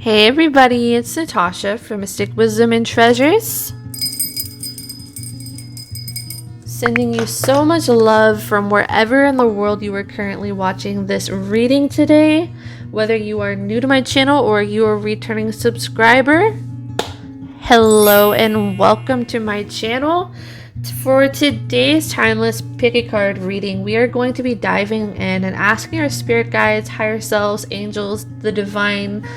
Hey everybody, it's Natasha from Mystic Wisdom and Treasures. Sending you so much love from wherever in the world you are currently watching this reading today. Whether you are new to my channel or you are a returning subscriber, hello and welcome to my channel. For today's timeless pick a card reading, we are going to be diving in and asking our spirit guides, higher selves, angels, the divine,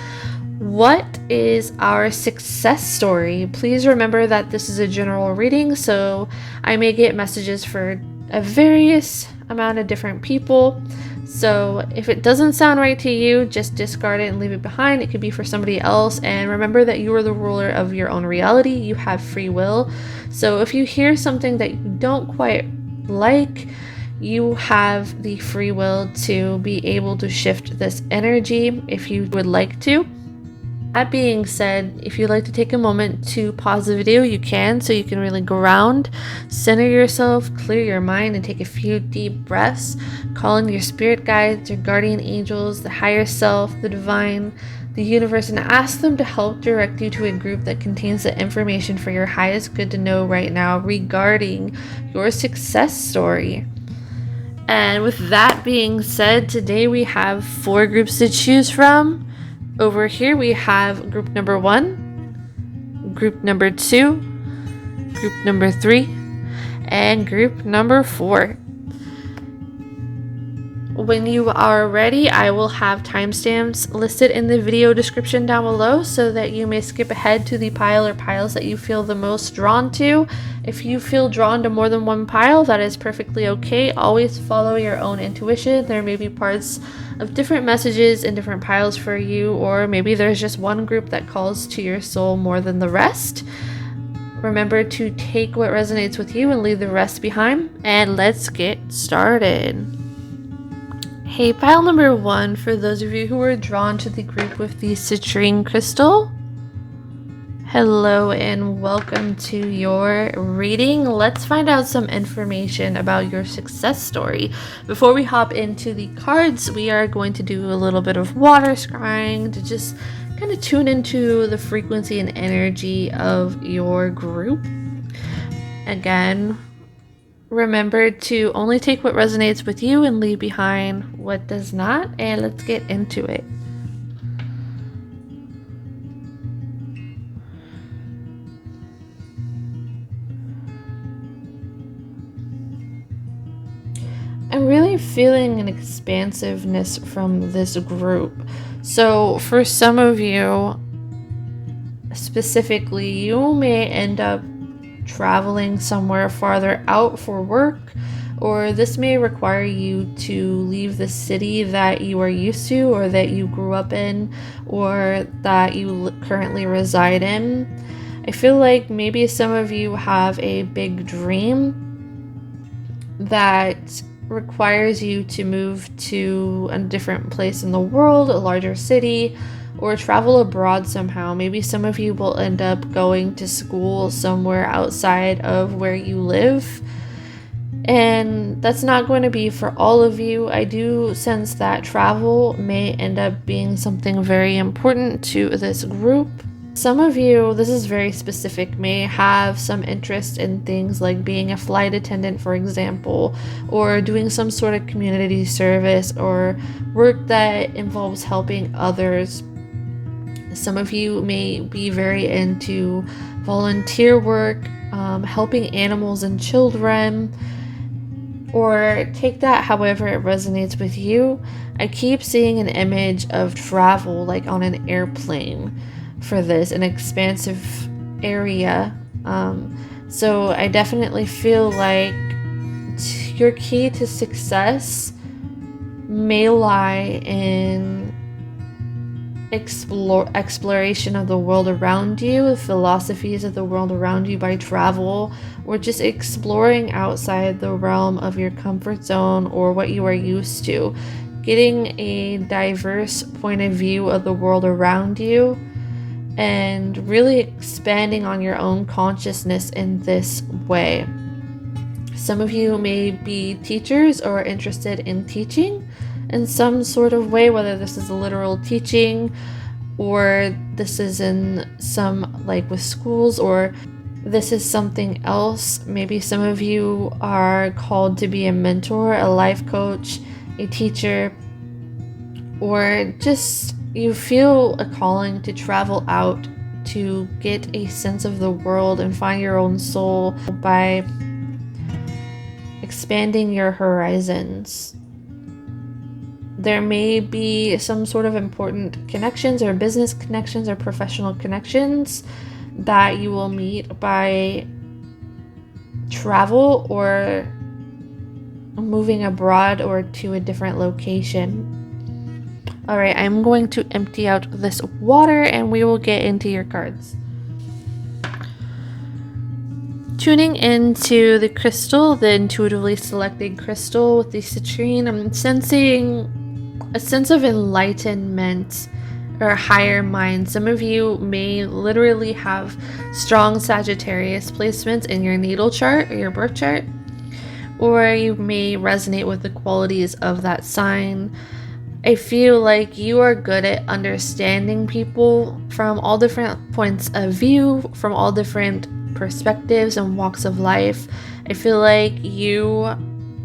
what is our success story? Please remember that this is a general reading, so I may get messages for a various amount of different people. So if it doesn't sound right to you, just discard it and leave it behind. It could be for somebody else. And remember that you are the ruler of your own reality. You have free will. So if you hear something that you don't quite like, you have the free will to be able to shift this energy if you would like to. That being said, if you'd like to take a moment to pause the video, you can, so you can really ground, center yourself, clear your mind, and take a few deep breaths, calling your spirit guides, your guardian angels, the higher self, the divine, the universe, and ask them to help direct you to a group that contains the information for your highest good to know right now regarding your success story. And with that being said, today we have 4 groups to choose from. Over here we have group number 1, group number 2, group number 3, and group number 4. When you are ready, I will have timestamps listed in the video description down below so that you may skip ahead to the pile or piles that you feel the most drawn to. If you feel drawn to more than one pile, that is perfectly okay. Always follow your own intuition. There may be parts of different messages in different piles for you, or maybe there's just one group that calls to your soul more than the rest. Remember to take what resonates with you and leave the rest behind, and let's get started. Hey, pile number 1, for those of you who were drawn to the group with the citrine crystal, hello and welcome to your reading. Let's find out some information about your success story. Before we hop into the cards, we are going to do a little bit of water scrying to just kind of tune into the frequency and energy of your group. Again, remember to only take what resonates with you and leave behind what does not, and let's get into it. I'm really feeling an expansiveness from this group. So for some of you specifically, you may end up traveling somewhere farther out for work, or this may require you to leave the city that you are used to or that you grew up in or that you currently reside in. I feel like maybe some of you have a big dream that requires you to move to a different place in the world, a larger city, or travel abroad somehow. Maybe some of you will end up going to school somewhere outside of where you live, and that's not going to be for all of you. I do sense that travel may end up being something very important to this group. Some of you, this is very specific, may have some interest in things like being a flight attendant, for example, or doing some sort of community service or work that involves helping others. Some of you may be very into volunteer work, helping animals and children, or take that however it resonates with you. I keep seeing an image of travel like on an airplane for this, an expansive area. So I definitely feel like your key to success may lie in exploration of the world around you, the philosophies of the world around you by travel, or just exploring outside the realm of your comfort zone or what you are used to, getting a diverse point of view of the world around you and really expanding on your own consciousness in this way. Some of you may be teachers or interested in teaching in some sort of way, whether this is a literal teaching or this is in some, like with schools, or this is something else. Maybe some of you are called to be a mentor, a life coach, a teacher, or just you feel a calling to travel out to get a sense of the world and find your own soul by expanding your horizons. There may be some sort of important connections or business connections or professional connections that you will meet by travel or moving abroad or to a different location. All right, I'm going to empty out this water and we will get into your cards. Tuning into the crystal, the intuitively selected crystal with the citrine, I'm sensing a sense of enlightenment or higher mind. Some of you may literally have strong Sagittarius placements in your natal chart or your birth chart, or you may resonate with the qualities of that sign. I feel like you are good at understanding people from all different points of view, from all different perspectives and walks of life. I feel like you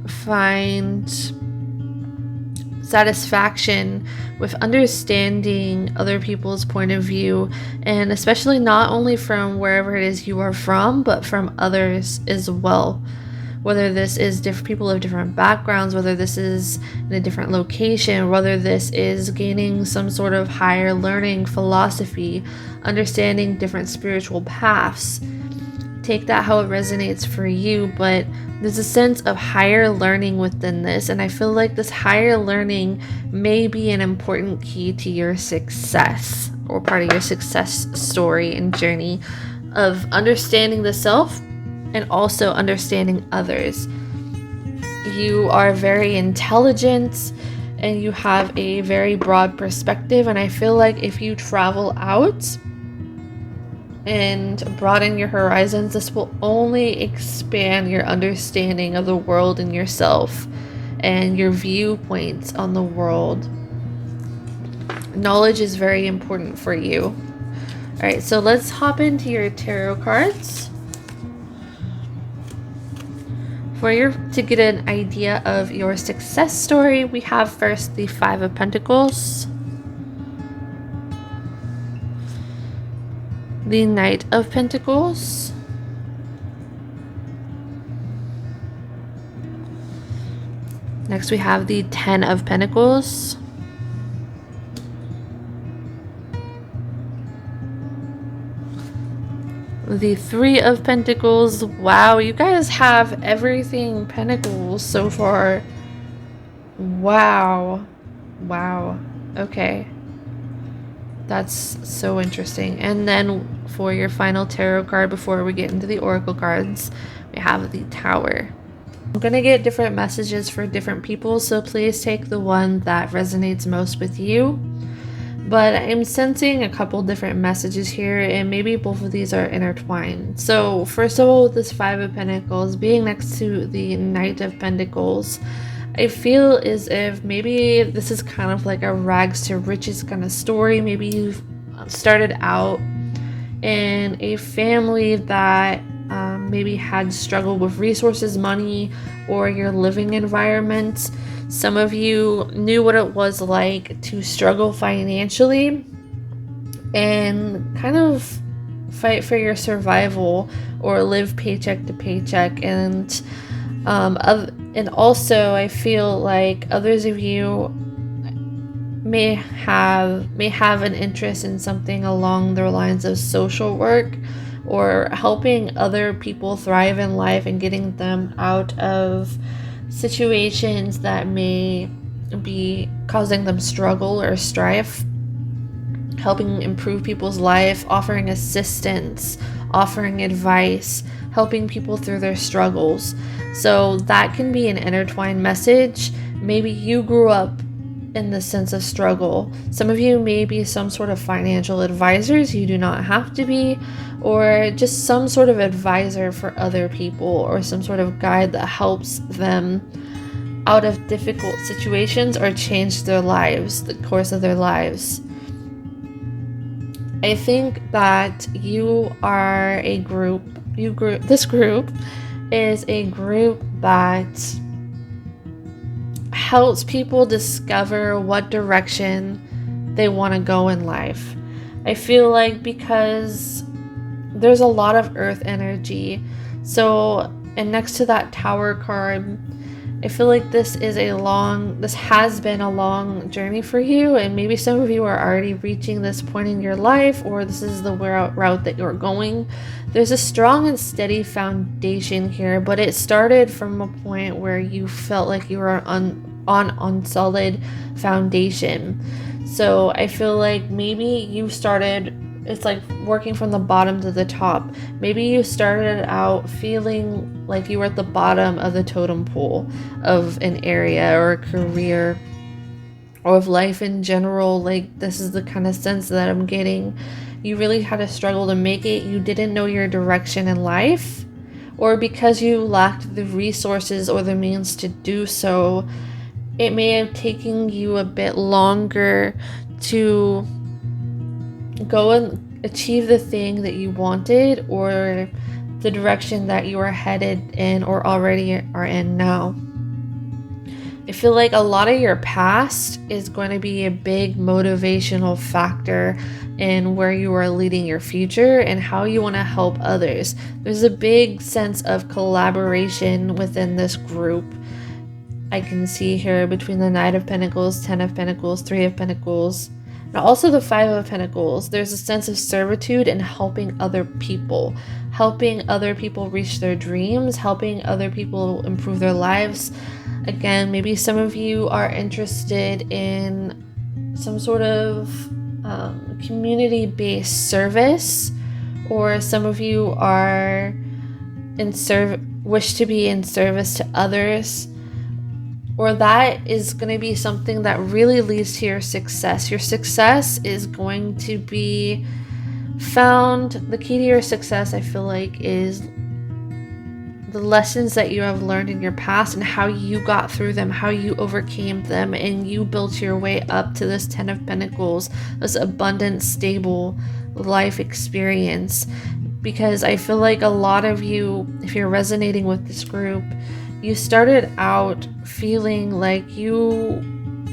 find satisfaction with understanding other people's point of view, and especially not only from wherever it is you are from, but from others as well. Whether this is different people of different backgrounds, whether this is in a different location, whether this is gaining some sort of higher learning philosophy, understanding different spiritual paths. Take that how it resonates for you, but there's a sense of higher learning within this, and I feel like this higher learning may be an important key to your success or part of your success story and journey of understanding the self and also understanding others. You are very intelligent and you have a very broad perspective, and I feel like if you travel out and broaden your horizons, this will only expand your understanding of the world and yourself and your viewpoints on the world. Knowledge is very important for you. All right, so let's hop into your tarot cards. To get an idea of your success story, we have first the Five of Pentacles, the Knight of Pentacles, next we have the Ten of Pentacles, the Three of Pentacles. Wow, you guys have everything Pentacles so far. Wow. Okay, that's so interesting. And then for your final tarot card before we get into the oracle cards, we have the Tower. I'm gonna get different messages for different people, so please take the one that resonates most with you. But I'm sensing a couple different messages here, and maybe both of these are intertwined. So first of all, with this Five of Pentacles being next to the Knight of Pentacles, I feel as if maybe this is kind of like a rags to riches kind of story. Maybe you've started out in a family that maybe had struggled with resources, money, or your living environment. Some of you knew what it was like to struggle financially and kind of fight for your survival or live paycheck to paycheck. And also I feel like others of you may have an interest in something along the lines of social work or helping other people thrive in life and getting them out of situations that may be causing them struggle or strife, helping improve people's life, offering assistance, offering advice, helping people through their struggles. So that can be an intertwined message. Maybe you grew up in the sense of struggle. Some of you may be some sort of financial advisors. You do not have to be, or just some sort of advisor for other people, or some sort of guide that helps them out of difficult situations or change their lives, the course of their lives. I think that you are a group, this group is a group that helps people discover what direction they want to go in life. I feel like because there's a lot of earth energy. So, and next to that Tower card, I feel like this has been a long journey for you, and maybe some of you are already reaching this point in your life, or this is the route that you're going. There's a strong and steady foundation here, but it started from a point where you felt like you were on solid foundation. So I feel like maybe you started, it's like working from the bottom to the top. Maybe you started out feeling like you were at the bottom of the totem pole of an area or a career or of life in general. Like, this is the kind of sense that I'm getting. You really had to struggle to make it. You didn't know your direction in life, or because you lacked the resources or the means to do so, it may have taken you a bit longer to go and achieve the thing that you wanted, or the direction that you are headed in or already are in now. I feel like a lot of your past is going to be a big motivational factor in where you are leading your future and how you want to help others. There's a big sense of collaboration within this group. I can see here between the Knight of Pentacles, 10 of Pentacles, 3 of Pentacles, and also the 5 of Pentacles. There's a sense of servitude in helping other people reach their dreams, helping other people improve their lives. Again, maybe some of you are interested in some sort of community-based service, or some of you are wish to be in service to others. Or that is going to be something that really leads to your success. Your success is going to be found. The key to your success, I feel like, is the lessons that you have learned in your past and how you got through them, how you overcame them, and you built your way up to this 10 of Pentacles, this abundant, stable life experience. Because I feel like a lot of you, if you're resonating with this group, you started out feeling like you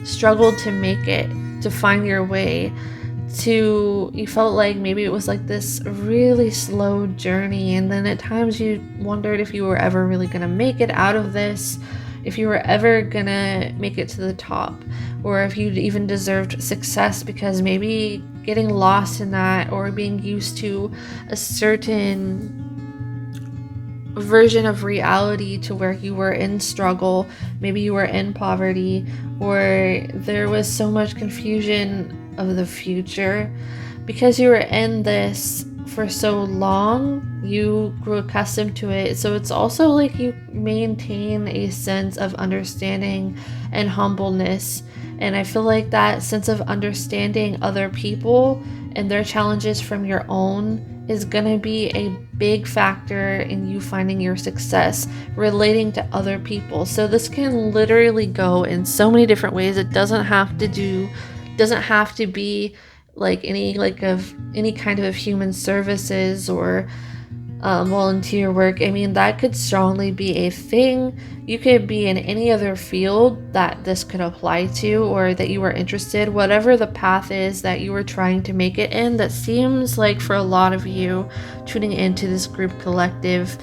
struggled to make it, to find your way, you felt like maybe it was like this really slow journey, and then at times you wondered if you were ever really gonna make it out of this, if you were ever gonna make it to the top, or if you even deserved success, because maybe getting lost in that, or being used to a certain version of reality to where you were in struggle, maybe you were in poverty, or there was so much confusion of the future. Because you were in this for so long, you grew accustomed to it. So it's also like you maintain a sense of understanding and humbleness. And I feel like that sense of understanding other people and their challenges from your own is going to be a big factor in you finding your success, relating to other people. So this can literally go in so many different ways. It doesn't have to be like any kind of human services or volunteer work. I mean, that could strongly be a thing. You could be in any other field that this could apply to, or that you are interested, whatever the path is that you are trying to make it in. That seems like for a lot of you tuning into this group collective,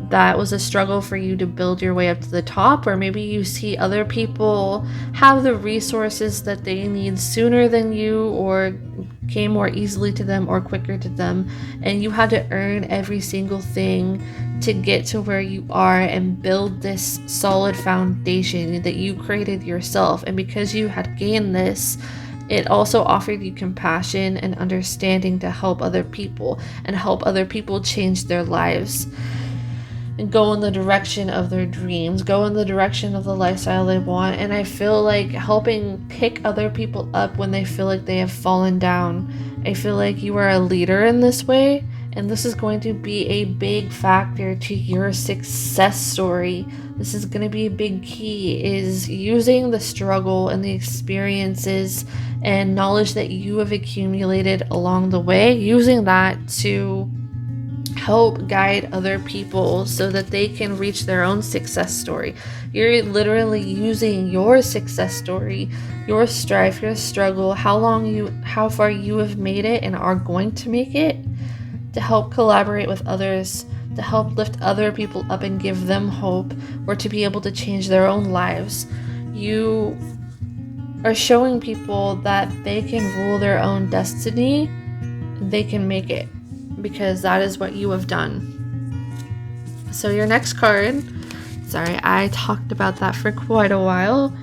that was a struggle for you to build your way up to the top, or maybe you see other people have the resources that they need sooner than you, or came more easily to them or quicker to them, and you had to earn every single thing to get to where you are and build this solid foundation that you created yourself. And because you had gained this, it also offered you compassion and understanding to help other people and help other people change their lives and go in the direction of their dreams, go in the direction of the lifestyle they want. And I feel like helping pick other people up when they feel like they have fallen down. I feel like you are a leader in this way, and this is going to be a big factor to your success story This is going to be a big key, is using the struggle and the experiences and knowledge that you have accumulated along the way, using that to help guide other people so that they can reach their own success story. You're literally using your success story, your strife, your struggle, how far you have made it and are going to make it, to help collaborate with others, to help lift other people up and give them hope, or to be able to change their own lives. You are showing people that they can rule their own destiny, they can make it, because that is what you have done. So your next card, sorry, I talked about that for quite a while.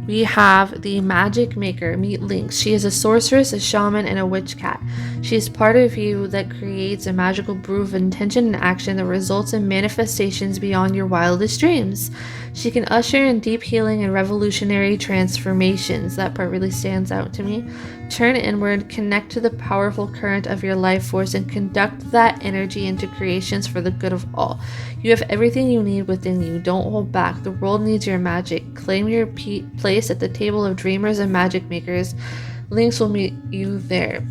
We have the Magic Maker. Meet Lynx. She is a sorceress, a shaman, and a witch cat. She is part of you that creates a magical brew of intention and action that results in manifestations beyond your wildest dreams. She can usher in deep healing and revolutionary transformations. That part really stands out to me. Turn inward, connect to the powerful current of your life force, and conduct that energy into creations for the good of all. You have everything you need within you. Don't hold back. The world needs your magic. Claim your place at the table of dreamers and magic makers. Links will meet you there.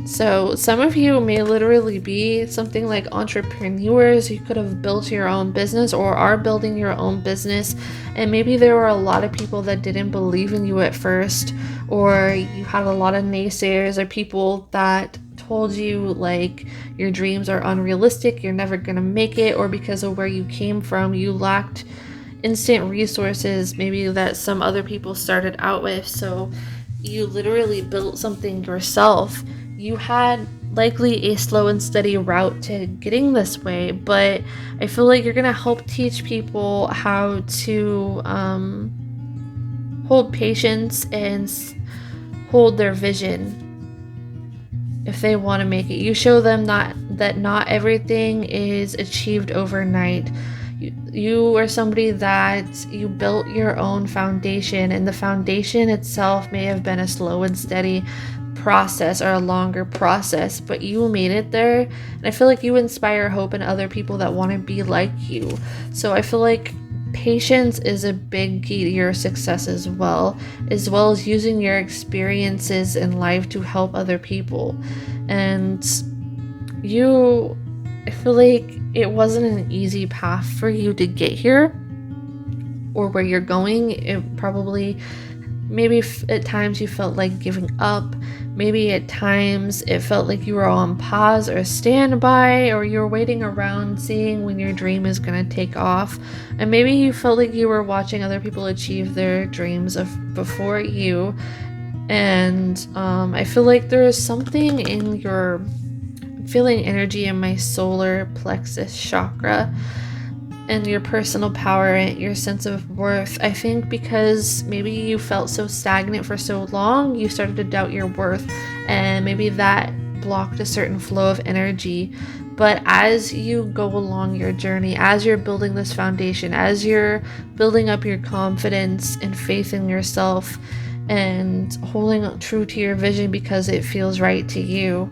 So some of you may literally be something like entrepreneurs. You could have built your own business or are building your own business, and maybe there were a lot of people that didn't believe in you at first, or you had a lot of naysayers or people that told you like your dreams are unrealistic, you're never gonna make it, or because of where you came from you lacked instant resources maybe that some other people started out with, so you literally built something yourself. You had likely a slow and steady route to getting this way, but I feel like you're gonna help teach people how to hold patience and hold their vision if they want to make it. You show them that not everything is achieved overnight. You are somebody that you built your own foundation, and the foundation itself may have been a slow and steady process or a longer process, but you made it there, and I feel like you inspire hope in other people that want to be like you. So I feel like patience is a big key to your success as well as using your experiences in life to help other people. And I feel like it wasn't an easy path for you to get here or where you're going. It probably, maybe at times you felt like giving up. Maybe at times it felt like you were on pause or standby, or you were waiting around seeing when your dream is going to take off. And maybe you felt like you were watching other people achieve their dreams before you. And I feel like there is something in your feeling energy in my solar plexus chakra and your personal power and your sense of worth. I think because maybe you felt so stagnant for so long, you started to doubt your worth, and maybe that blocked a certain flow of energy. But as you go along your journey, as you're building this foundation, as you're building up your confidence and faith in yourself and holding true to your vision because it feels right to you,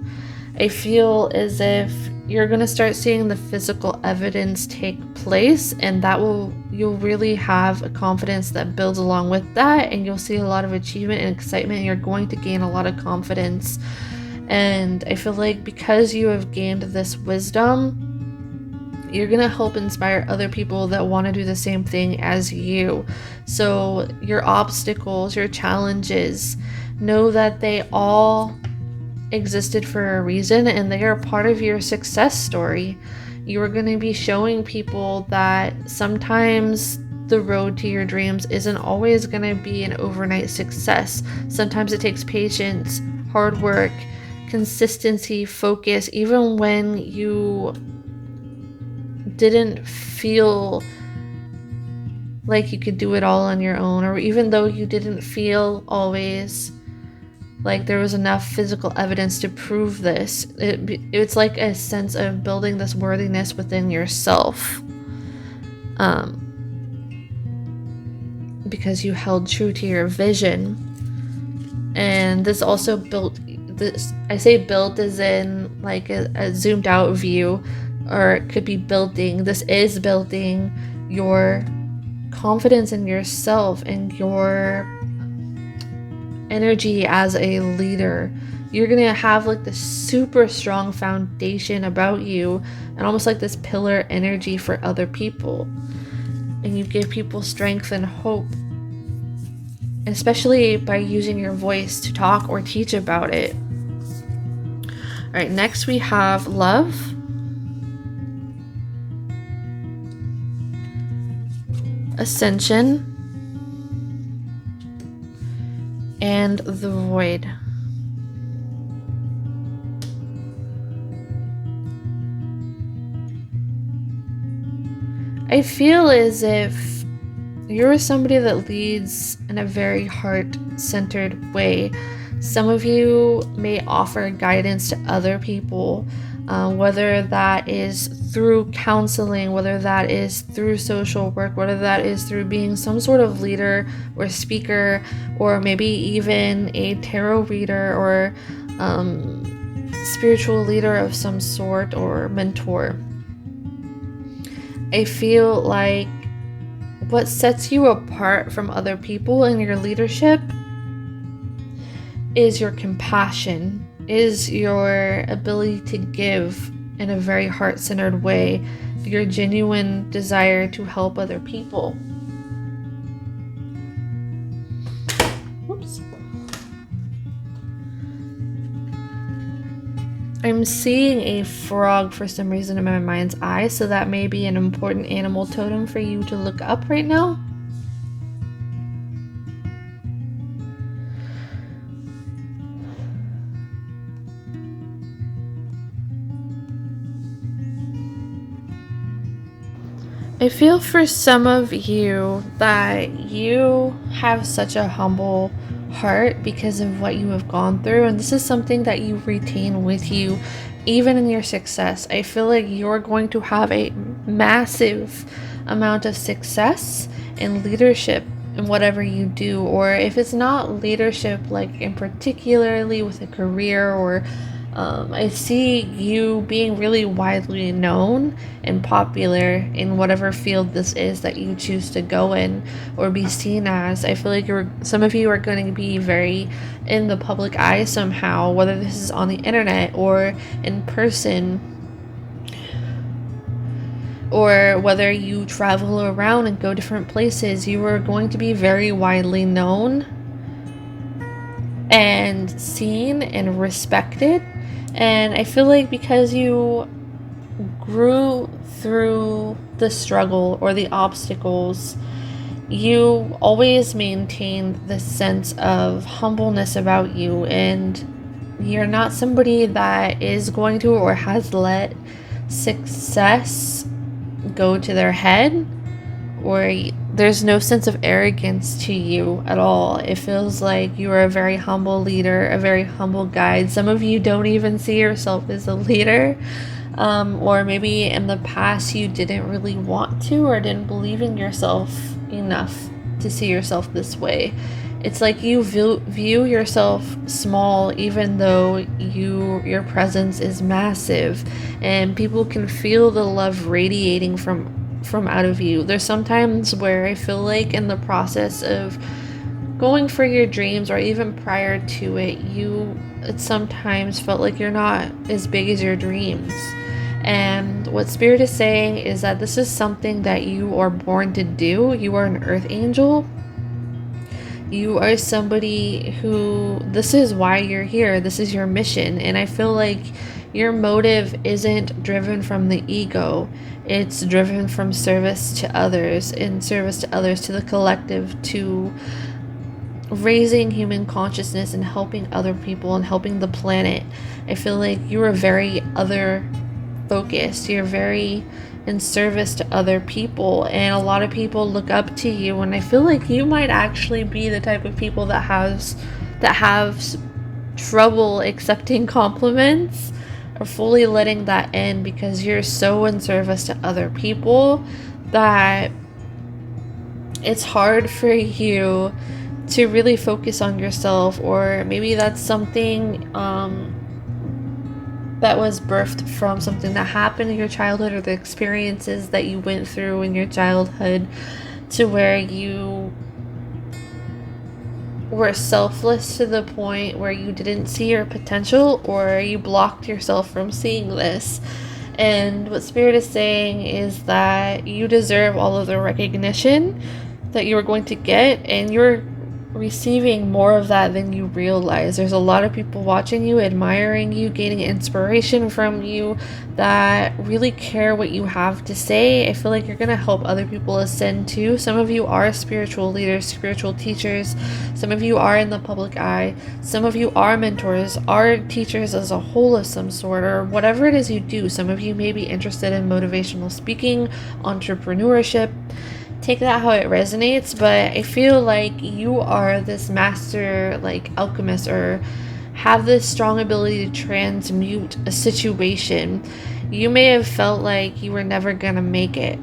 I feel as if you're going to start seeing the physical evidence take place, and you'll really have a confidence that builds along with that, and you'll see a lot of achievement and excitement, and you're going to gain a lot of confidence. And I feel like because you have gained this wisdom, you're going to help inspire other people that want to do the same thing as you. So your obstacles, your challenges, know that they all existed for a reason, and they are part of your success story. You are going to be showing people that sometimes the road to your dreams isn't always going to be an overnight success. Sometimes it takes patience, hard work, consistency, focus, even when you didn't feel like you could do it all on your own, or even though you didn't feel always like there was enough physical evidence to prove this. It's like a sense of building this worthiness within yourself, because you held true to your vision. And this also I say built as in like a zoomed out view or it could be building. This is building your confidence in yourself and your energy as a leader. You're gonna have like this super strong foundation about you and almost like this pillar energy for other people. And you give people strength and hope, especially by using your voice to talk or teach about it. All right, next we have love, ascension, and the void. I feel as if you're somebody that leads in a very heart-centered way. Some of you may offer guidance to other people, whether that is through counseling, whether that is through social work, whether that is through being some sort of leader or speaker, or maybe even a tarot reader or spiritual leader of some sort or mentor. I feel like what sets you apart from other people in your leadership is your compassion, is your ability to give in a very heart-centered way, your genuine desire to help other people. Whoops. I'm seeing a frog for some reason in my mind's eye, so that may be an important animal totem for you to look up right now. I feel for some of you that you have such a humble heart because of what you have gone through, and this is something that you retain with you even in your success. I feel like you're going to have a massive amount of success in leadership in whatever you do, or if it's not leadership like in particularly with a career, or I see you being really widely known and popular in whatever field this is that you choose to go in or be seen as. I feel like some of you are going to be very in the public eye somehow, whether this is on the internet or in person, or whether you travel around and go different places. You are going to be very widely known and seen and respected. And I feel like because you grew through the struggle or the obstacles, you always maintained this sense of humbleness about you, and you're not somebody that is going to or has let success go to their head, or there's no sense of arrogance to you at all. It feels like you are a very humble leader, a very humble guide. Some of you don't even see yourself as a leader, or maybe in the past you didn't really want to or didn't believe in yourself enough to see yourself this way. It's like you view yourself small even though your presence is massive, and people can feel the love radiating from out of you. There's sometimes where I feel like in the process of going for your dreams or even prior to it, it sometimes felt like you're not as big as your dreams. And what Spirit is saying is that this is something that you are born to do. You are an earth angel. You are somebody who, this is why you're here. This is your mission. And I feel like your motive isn't driven from the ego. It's driven from service to others, and service to others, to the collective, to raising human consciousness and helping other people and helping the planet. I feel like you are very other focused. You're very in service to other people, and a lot of people look up to you, and I feel like you might actually be the type of people that have trouble accepting compliments or fully letting that in, because you're so in service to other people that it's hard for you to really focus on yourself. Or maybe that's something that was birthed from something that happened in your childhood, or the experiences that you went through in your childhood, to where you were selfless to the point where you didn't see your potential, or you blocked yourself from seeing this. And what Spirit is saying is that you deserve all of the recognition that you are going to get, and you're receiving more of that than you realize. There's a lot of people watching you, admiring you, gaining inspiration from you, that really care what you have to say. I feel like you're going to help other people ascend too. Some of you are spiritual leaders, spiritual teachers. Some of you are in the public eye. Some of you are mentors, are teachers as a whole of some sort, or whatever it is you do. Some of you may be interested in motivational speaking, entrepreneurship. Take that how it resonates, but I feel like you are this master, like alchemist, or have this strong ability to transmute a situation. You may have felt like you were never gonna make it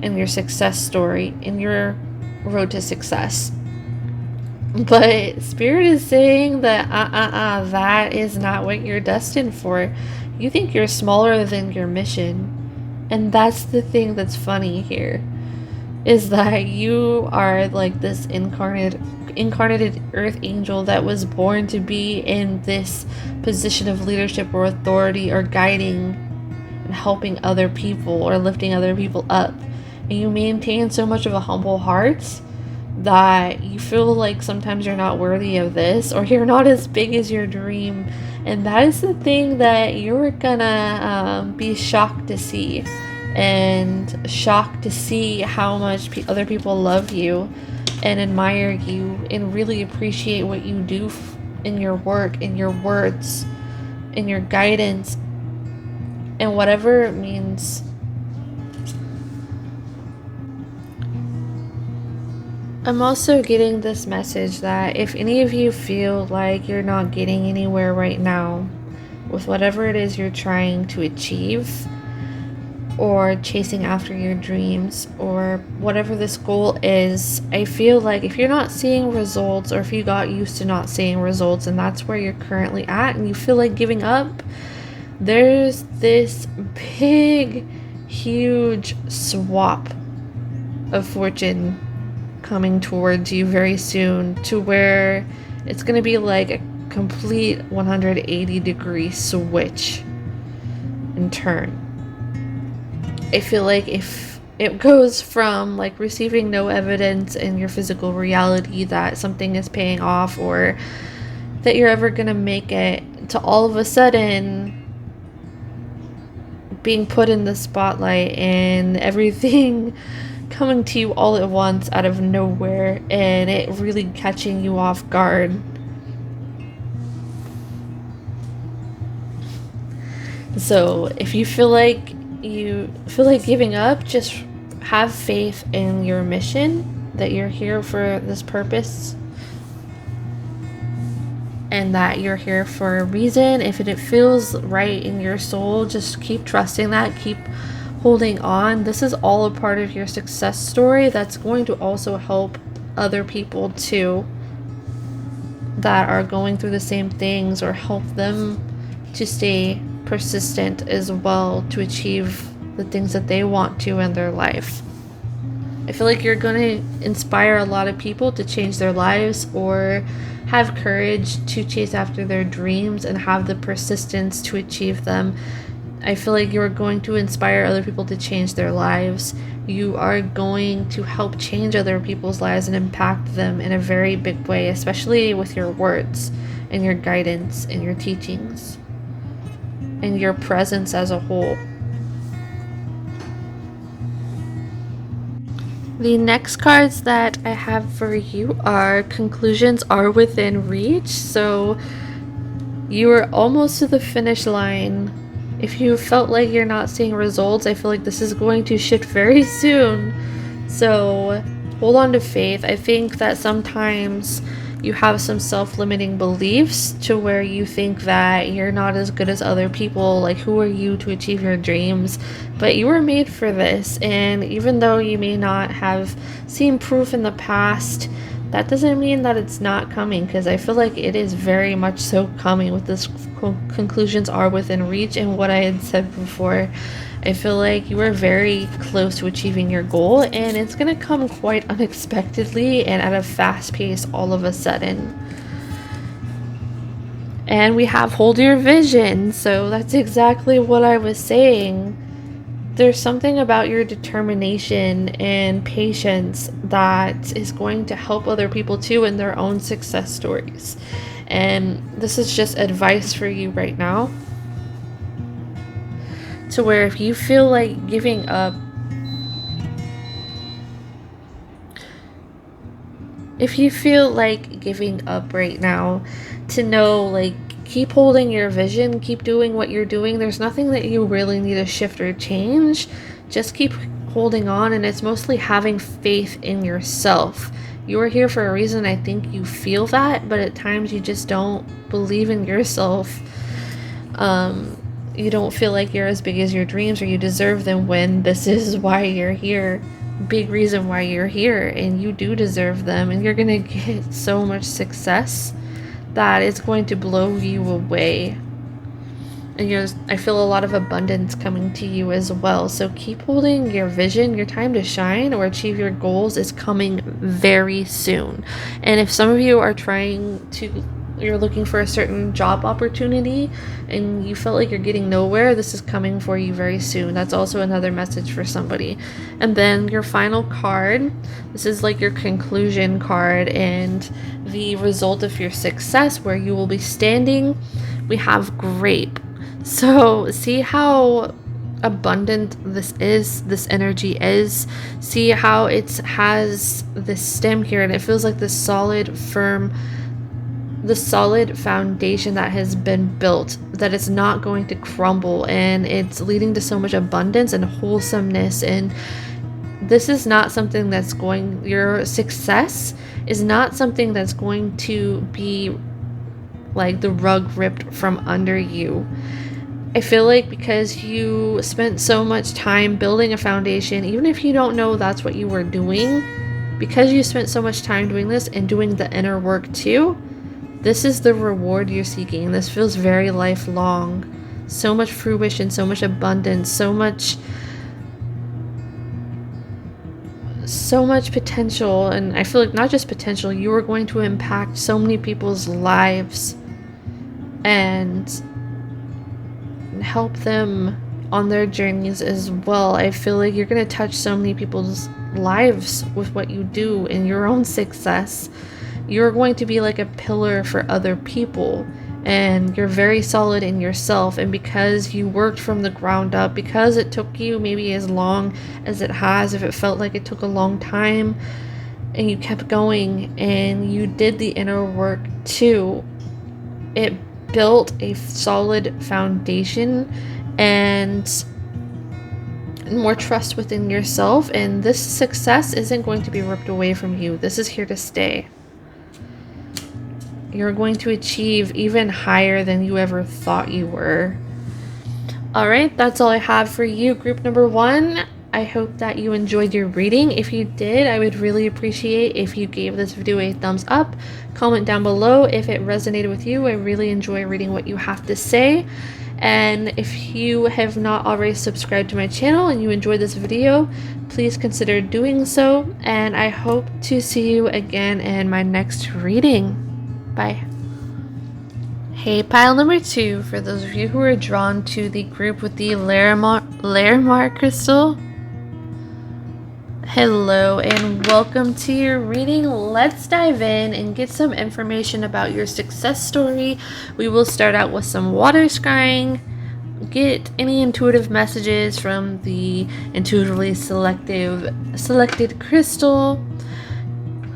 in your success story, in your road to success, but Spirit is saying that that is not what you're destined for. You think you're smaller than your mission, and that's the thing that's funny here, is that you are like this incarnated earth angel that was born to be in this position of leadership or authority, or guiding and helping other people, or lifting other people up. And you maintain so much of a humble heart that you feel like sometimes you're not worthy of this, or you're not as big as your dream. And that is the thing that you're gonna be shocked to see, and shocked to see how much other people love you and admire you and really appreciate what you do in your work, in your words, in your guidance, and whatever it means. I'm also getting this message that if any of you feel like you're not getting anywhere right now with whatever it is you're trying to achieve, or chasing after your dreams, or whatever this goal is, I feel like if you're not seeing results, or if you got used to not seeing results and that's where you're currently at, and you feel like giving up, there's this big, huge swap of fortune coming towards you very soon, to where it's going to be like a complete 180-degree switch and turn. I feel like if it goes from like receiving no evidence in your physical reality that something is paying off, or that you're ever gonna make it, to all of a sudden being put in the spotlight and everything coming to you all at once out of nowhere, and it really catching you off guard. So if you feel like giving up, just have faith in your mission, that you're here for this purpose, and that you're here for a reason. If it feels right in your soul, just keep trusting that, keep holding on. This is all a part of your success story that's going to also help other people too, that are going through the same things, or help them to stay persistent as well, to achieve the things that they want to in their life. I feel like you're going to inspire a lot of people to change their lives, or have courage to chase after their dreams and have the persistence to achieve them. I feel like you're going to inspire other people to change their lives. You are going to help change other people's lives and impact them in a very big way, especially with your words and your guidance and your teachings and your presence as a whole. The next cards that I have for you are conclusions are within reach. So you are almost to the finish line. If you felt like you're not seeing results, I feel like this is going to shift very soon. So hold on to faith. I think that sometimes you have some self-limiting beliefs, to where you think that you're not as good as other people. Like, who are you to achieve your dreams? But you were made for this, and even though you may not have seen proof in the past That doesn't mean that it's not coming, because I feel like it is very much so coming. With this, conclusions are within reach, and what I had said before, I feel like you are very close to achieving your goal, and it's going to come quite unexpectedly and at a fast pace all of a sudden. And we have hold your vision, so that's exactly what I was saying. There's something about your determination and patience that is going to help other people too in their own success stories. And this is just advice for you right now, to where if you feel like giving up, right now, to know, like, keep holding your vision, keep doing what you're doing. There's nothing that you really need to shift or change. Just keep holding on, and it's mostly having faith in yourself. You are here for a reason. I think you feel that, but at times you just don't believe in yourself. You don't feel like you're as big as your dreams, or you deserve them, when this is why you're here. Big reason why you're here, and you do deserve them, and you're gonna get so much success that it's going to blow you away. And I feel a lot of abundance coming to you as well. So keep holding your vision. Your time to shine or achieve your goals is coming very soon. And if some of you are you're looking for a certain job opportunity and you felt like you're getting nowhere, this is coming for you very soon. That's also another message for somebody. And then your final card, this is like your conclusion card and the result of your success, where you will be standing. We have grape. So see how abundant this energy is. See how it has this stem here, and it feels like the solid foundation that has been built, that it's not going to crumble, and it's leading to so much abundance and wholesomeness. And this is not something your success is not something that's going to be like the rug ripped from under you. I feel like because you spent so much time building a foundation, even if you don't know that's what you were doing, because you spent so much time doing this and doing the inner work too, this is the reward you're seeking. This feels very lifelong. So much fruition, so much abundance, so much potential. And I feel like not just potential, you are going to impact so many people's lives and help them on their journeys as well. I feel like you're going to touch so many people's lives with what you do in your own success. You're going to be like a pillar for other people, and you're very solid in yourself. And because you worked from the ground up, because it took you maybe as long as it has, if it felt like it took a long time, and you kept going and you did the inner work too, it built a solid foundation and more trust within yourself. And this success isn't going to be ripped away from you. This is here to stay. You're going to achieve even higher than you ever thought you were. All right, that's all I have for you, group number 1. I hope that you enjoyed your reading. If you did, I would really appreciate if you gave this video a thumbs up. Comment down below if it resonated with you. I really enjoy reading what you have to say. And if you have not already subscribed to my channel and you enjoyed this video, please consider doing so. And I hope to see you again in my next reading. Bye. Hey, pile number 2, for those of you who are drawn to the group with the Larimar crystal, hello and welcome to your reading. Let's dive in and get some information about your success story. We will start out with some water scrying, get any intuitive messages from the intuitively selected crystal,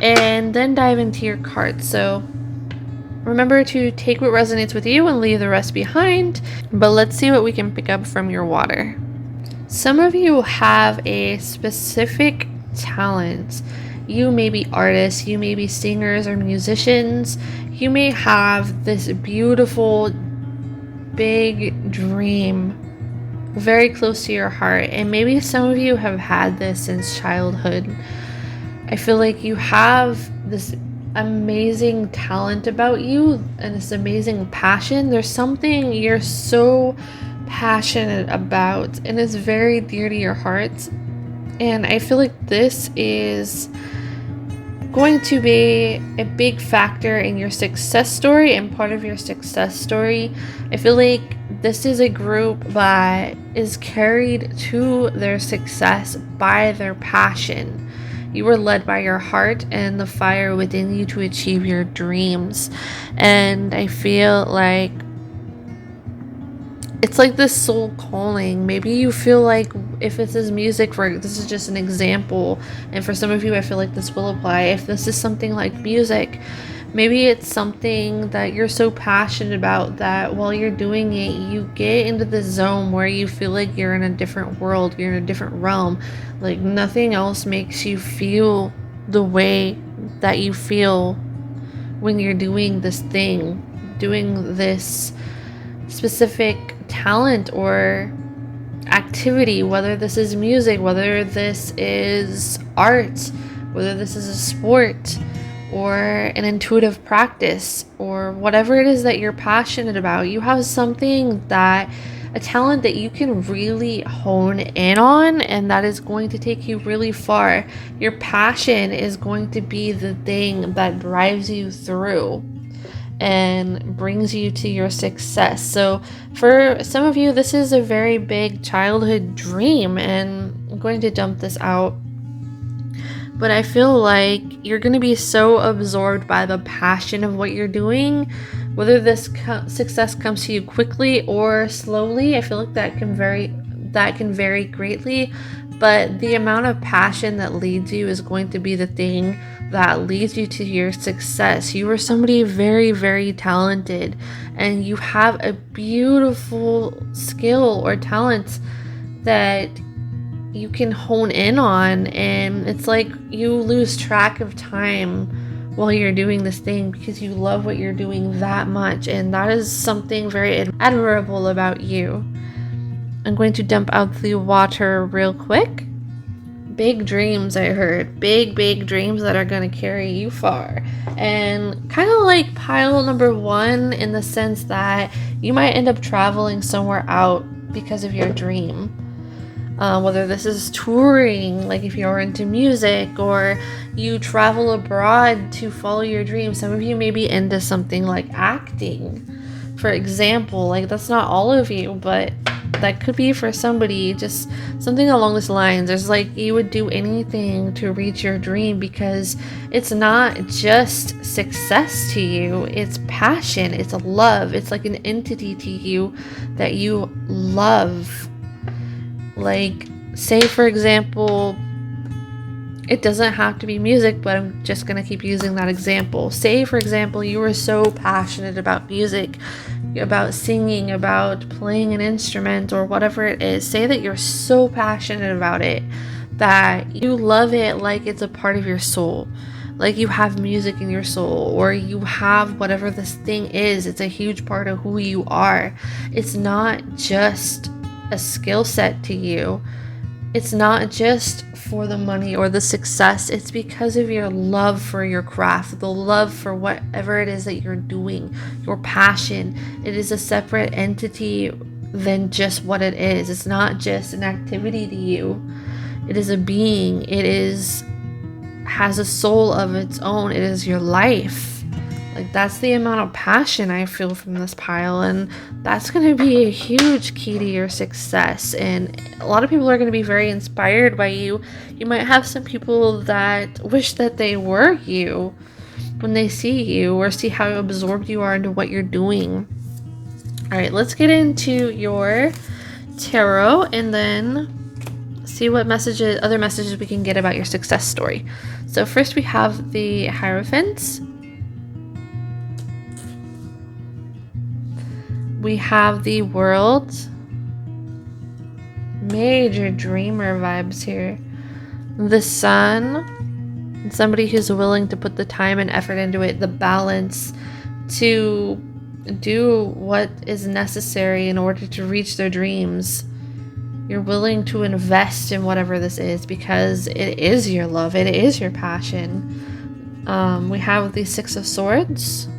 and then dive into your cards. So remember to take what resonates with you and leave the rest behind, but let's see what we can pick up from your water. Some of you have a specific talent. You may be artists, you may be singers or musicians. You may have this beautiful, big dream very close to your heart, and maybe some of you have had this since childhood. I feel like you have this amazing talent about you and this amazing passion. There's something you're so passionate about and it's very dear to your heart. And I feel like this is going to be a big factor in your success story and part of your success story. I feel like this is a group that is carried to their success by their passion. You were led by your heart and the fire within you to achieve your dreams. And I feel like it's like this soul calling. Maybe you feel like if this is music, this is just an example, and for some of you I feel like this will apply. If this is something like music, maybe it's something that you're so passionate about that while you're doing it, you get into the zone where you feel like you're in a different world, you're in a different realm. Like nothing else makes you feel the way that you feel when you're doing this thing, doing this specific talent or activity, whether this is music, whether this is art, whether this is a sport or an intuitive practice, or whatever it is that you're passionate about. You have something a talent that you can really hone in on, and that is going to take you really far. Your passion is going to be the thing that drives you through and brings you to your success. So for some of you, this is a very big childhood dream, and I'm going to dump this out. But I feel like you're going to be so absorbed by the passion of what you're doing, whether this success comes to you quickly or slowly. I feel like that can vary greatly, but the amount of passion that leads you is going to be the thing that leads you to your success. You are somebody very, very talented, and you have a beautiful skill or talent that you can hone in on, and it's like you lose track of time while you're doing this thing because you love what you're doing that much, and that is something very admirable about you. I'm going to dump out the water real quick. Big dreams, I heard. Big dreams that are going to carry you far. And kind of like pile number 1 in the sense that you might end up traveling somewhere out because of your dream. Whether this is touring, like if you're into music, or you travel abroad to follow your dreams. Some of you may be into something like acting, for example. Like that's not all of you, but that could be for somebody, just something along those lines. There's like you would do anything to reach your dream because it's not just success to you, it's passion, it's a love, it's like an entity to you that you love. Like, say for example, it doesn't have to be music, but I'm just gonna keep using that example. Say for example, you were so passionate about music, about singing, about playing an instrument, or whatever it is. Say that you're so passionate about it that you love it like it's a part of your soul, like you have music in your soul, or you have whatever this thing is. It's a huge part of who you are. It's not just a skill set to you. It's not just for the money or the success. It's because of your love for your craft, the love for whatever it is that you're doing, your passion. It is a separate entity than just what it is. It's not just an activity to you. It is a being. Has a soul of its own. It is your life. Like that's the amount of passion I feel from this pile, and that's going to be a huge key to your success. And a lot of people are going to be very inspired by you. You might have some people that wish that they were you when they see you or see how absorbed you are into what you're doing. All right, let's get into your tarot and then see what other messages we can get about your success story. So first we have the Hierophant. We have the World. Major dreamer vibes here. The Sun. Somebody who's willing to put the time and effort into it. The Balance. To do what is necessary in order to reach their dreams. You're willing to invest in whatever this is because it is your love. It is your passion. We have the Six of Swords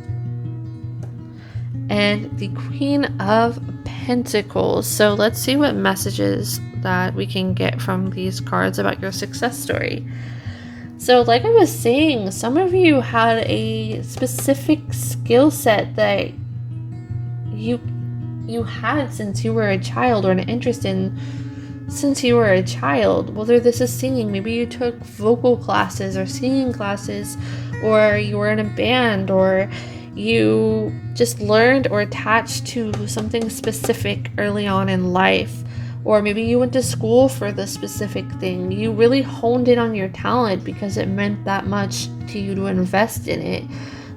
and the Queen of Pentacles. So let's see what messages that we can get from these cards about your success story. So like I was saying, some of you had a specific skill set that you had since you were a child, or an interest in since you were a child. Whether this is singing, maybe you took vocal classes or singing classes, or you were in a band, or you just learned or attached to something specific early on in life, or maybe you went to school for the specific thing. You really honed in on your talent because it meant that much to you to invest in it.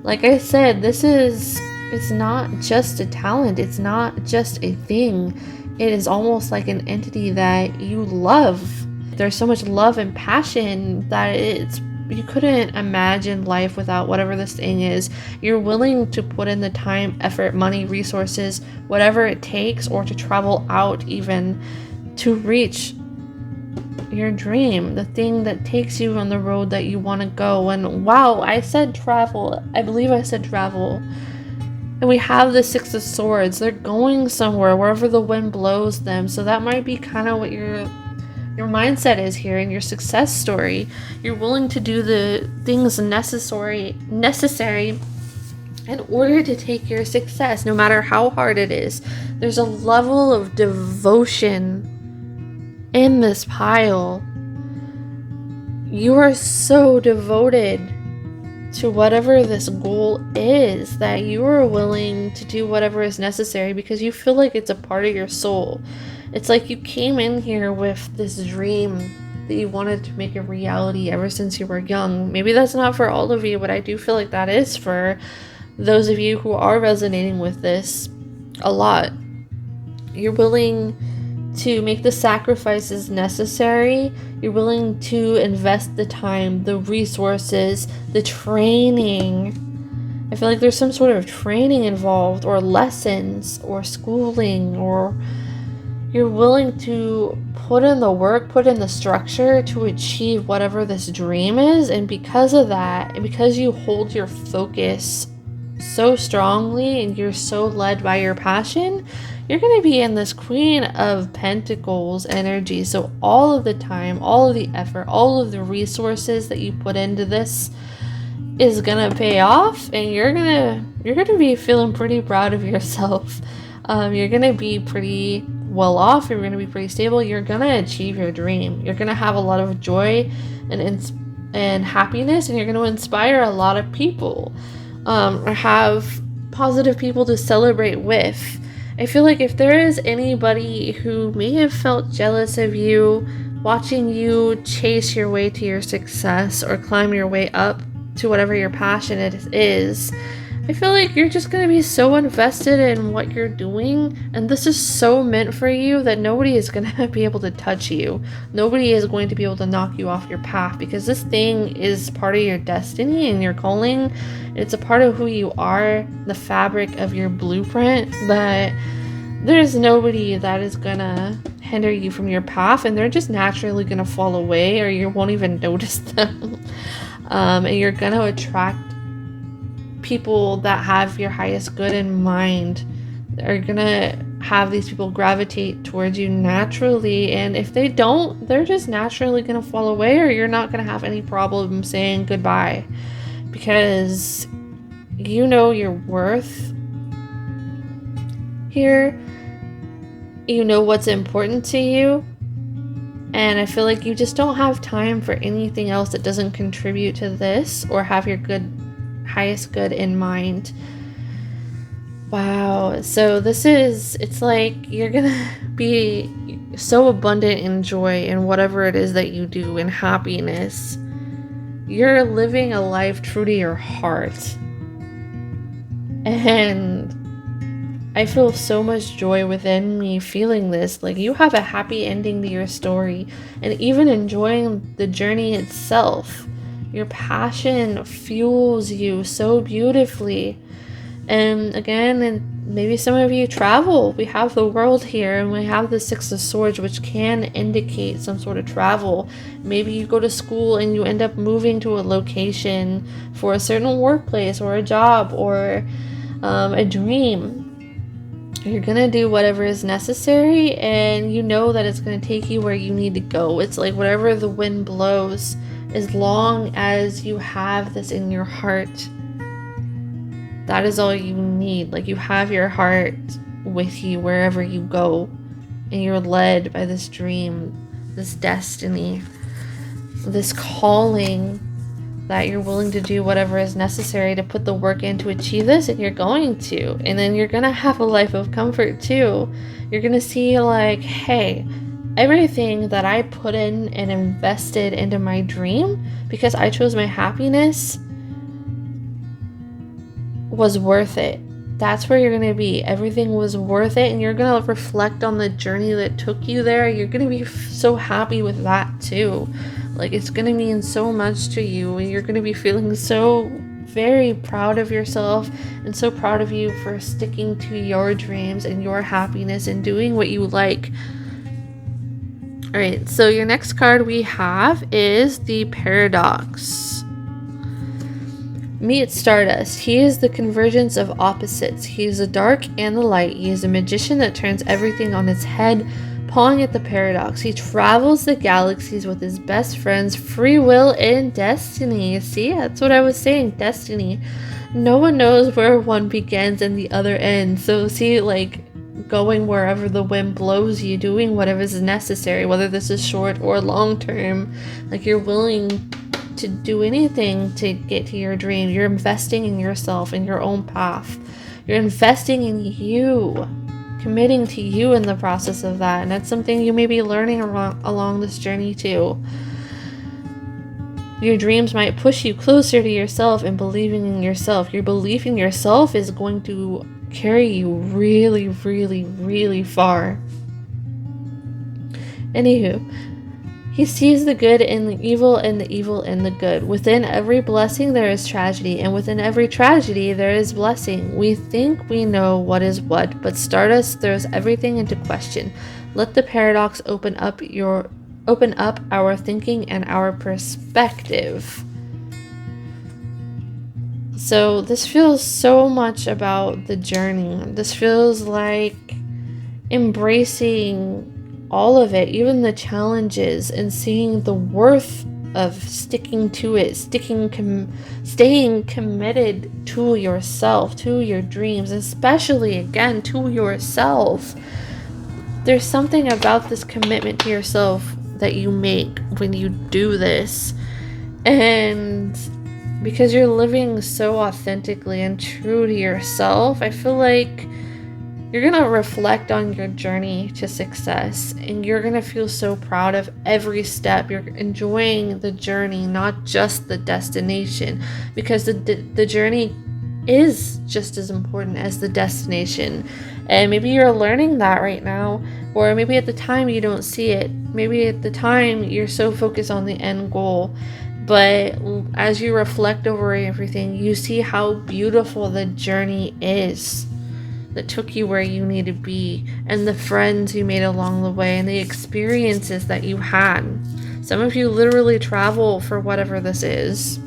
Like I said, it's not just a talent, it's not just a thing. It is almost like an entity that you love. There's so much love and passion that you couldn't imagine life without whatever this thing is. You're willing to put in the time, effort, money, resources, whatever it takes, or to travel out even to reach your dream, the thing that takes you on the road that you want to go. And wow, I said travel. I believe I said travel. And we have the Six of Swords. They're going somewhere, wherever the wind blows them. So that might be kind of what your mindset is here in your success story. You're willing to do the things necessary in order to take your success, no matter how hard it is. There's a level of devotion in this pile. You are so devoted to whatever this goal is that you are willing to do whatever is necessary because you feel like it's a part of your soul. It's like you came in here with this dream that you wanted to make a reality ever since you were young. Maybe that's not for all of you, but I do feel like that is for those of you who are resonating with this a lot. You're willing to make the sacrifices necessary. You're willing to invest the time, the resources, the training. I feel like there's some sort of training involved, or lessons, or schooling, or you're willing to put in the work, put in the structure to achieve whatever this dream is. And because of that, and because you hold your focus so strongly and you're so led by your passion, you're going to be in this Queen of Pentacles energy. So all of the time, all of the effort, all of the resources that you put into this is going to pay off, and you're going to be feeling pretty proud of yourself. You're going to be pretty well off. You're going to be pretty stable. You're going to achieve your dream. You're going to have a lot of joy and happiness, and you're going to inspire a lot of people, or have positive people to celebrate with. I feel like if there is anybody who may have felt jealous of you, watching you chase your way to your success or climb your way up to whatever your passion is, I feel like you're just going to be so invested in what you're doing, and this is so meant for you that nobody is going to be able to touch you. Nobody is going to be able to knock you off your path, because this thing is part of your destiny and your calling. It's a part of who you are, the fabric of your blueprint, that there's nobody that is going to hinder you from your path, and they're just naturally going to fall away, or you won't even notice them. And you're going to attract people that have your highest good in mind. Are gonna have these people gravitate towards you naturally, and if they don't, they're just naturally gonna fall away, or you're not gonna have any problem saying goodbye, because you know your worth here. You know what's important to you, and I feel like you just don't have time for anything else that doesn't contribute to this or have your highest good in mind. Wow. So it's like you're gonna be so abundant in joy in whatever it is that you do, and happiness. You're living a life true to your heart, and I feel so much joy within me feeling this. Like, you have a happy ending to your story, and even enjoying the journey itself. Your passion fuels you so beautifully. And again, Maybe some of you travel. We have the world here and we have the Six of Swords, which can indicate some sort of travel. Maybe you go to school and you end up moving to a location for a certain workplace or a job or a dream. You're gonna do whatever is necessary, and you know that it's gonna take you where you need to go. It's like whatever the wind blows, as long as you have this in your heart, that is all you need. Like, you have your heart with you wherever you go, and you're led by this dream, this destiny, this calling, that you're willing to do whatever is necessary to put the work in to achieve this, and you're going to. And then you're gonna have a life of comfort too. You're gonna see, like, hey, everything that I put in and invested into my dream because I chose my happiness was worth it. That's where you're gonna be. Everything was worth it, and you're gonna reflect on the journey that took you there. You're gonna be so happy with that too. Like, it's gonna mean so much to you, and you're gonna be feeling so very proud of yourself and so proud of you for sticking to your dreams and your happiness and doing what you like. All right, so your next card we have is the Paradox. Meet Stardust. He is the convergence of opposites. He is the dark and the light. He is a magician that turns everything on its head, pawing at the paradox. He travels the galaxies with his best friends, free will and destiny. See, that's what I was saying, destiny. No one knows where one begins and the other ends. So see, like, going wherever the wind blows you, doing whatever is necessary, whether this is short or long term. Like, you're willing to do anything to get to your dream. You're investing in yourself and your own path. You're investing in you, committing to you in the process of that. And that's something you may be learning along this journey too. Your dreams might push you closer to yourself and believing in yourself. Your belief in yourself is going to carry you really, really, really far. Anywho, he sees the good in the evil and the evil in the good. Within every blessing there is tragedy, and within every tragedy there is blessing. We think we know what is what, but Stardust throws everything into question. Let the paradox open up our thinking and our perspective. So this feels so much about the journey. This feels like embracing all of it, even the challenges, and seeing the worth of sticking to it, staying committed to yourself, to your dreams, especially again to yourself. There's something about this commitment to yourself that you make when you do this, and because you're living so authentically and true to yourself, I feel like you're gonna reflect on your journey to success, and you're gonna feel so proud of every step. You're enjoying the journey, not just the destination, because the journey is just as important as the destination. And maybe you're learning that right now, or maybe at the time you don't see it. Maybe at the time you're so focused on the end goal, but as you reflect over everything, you see how beautiful the journey is that took you where you need to be, and the friends you made along the way, and the experiences that you had. Some of you literally travel for whatever this is.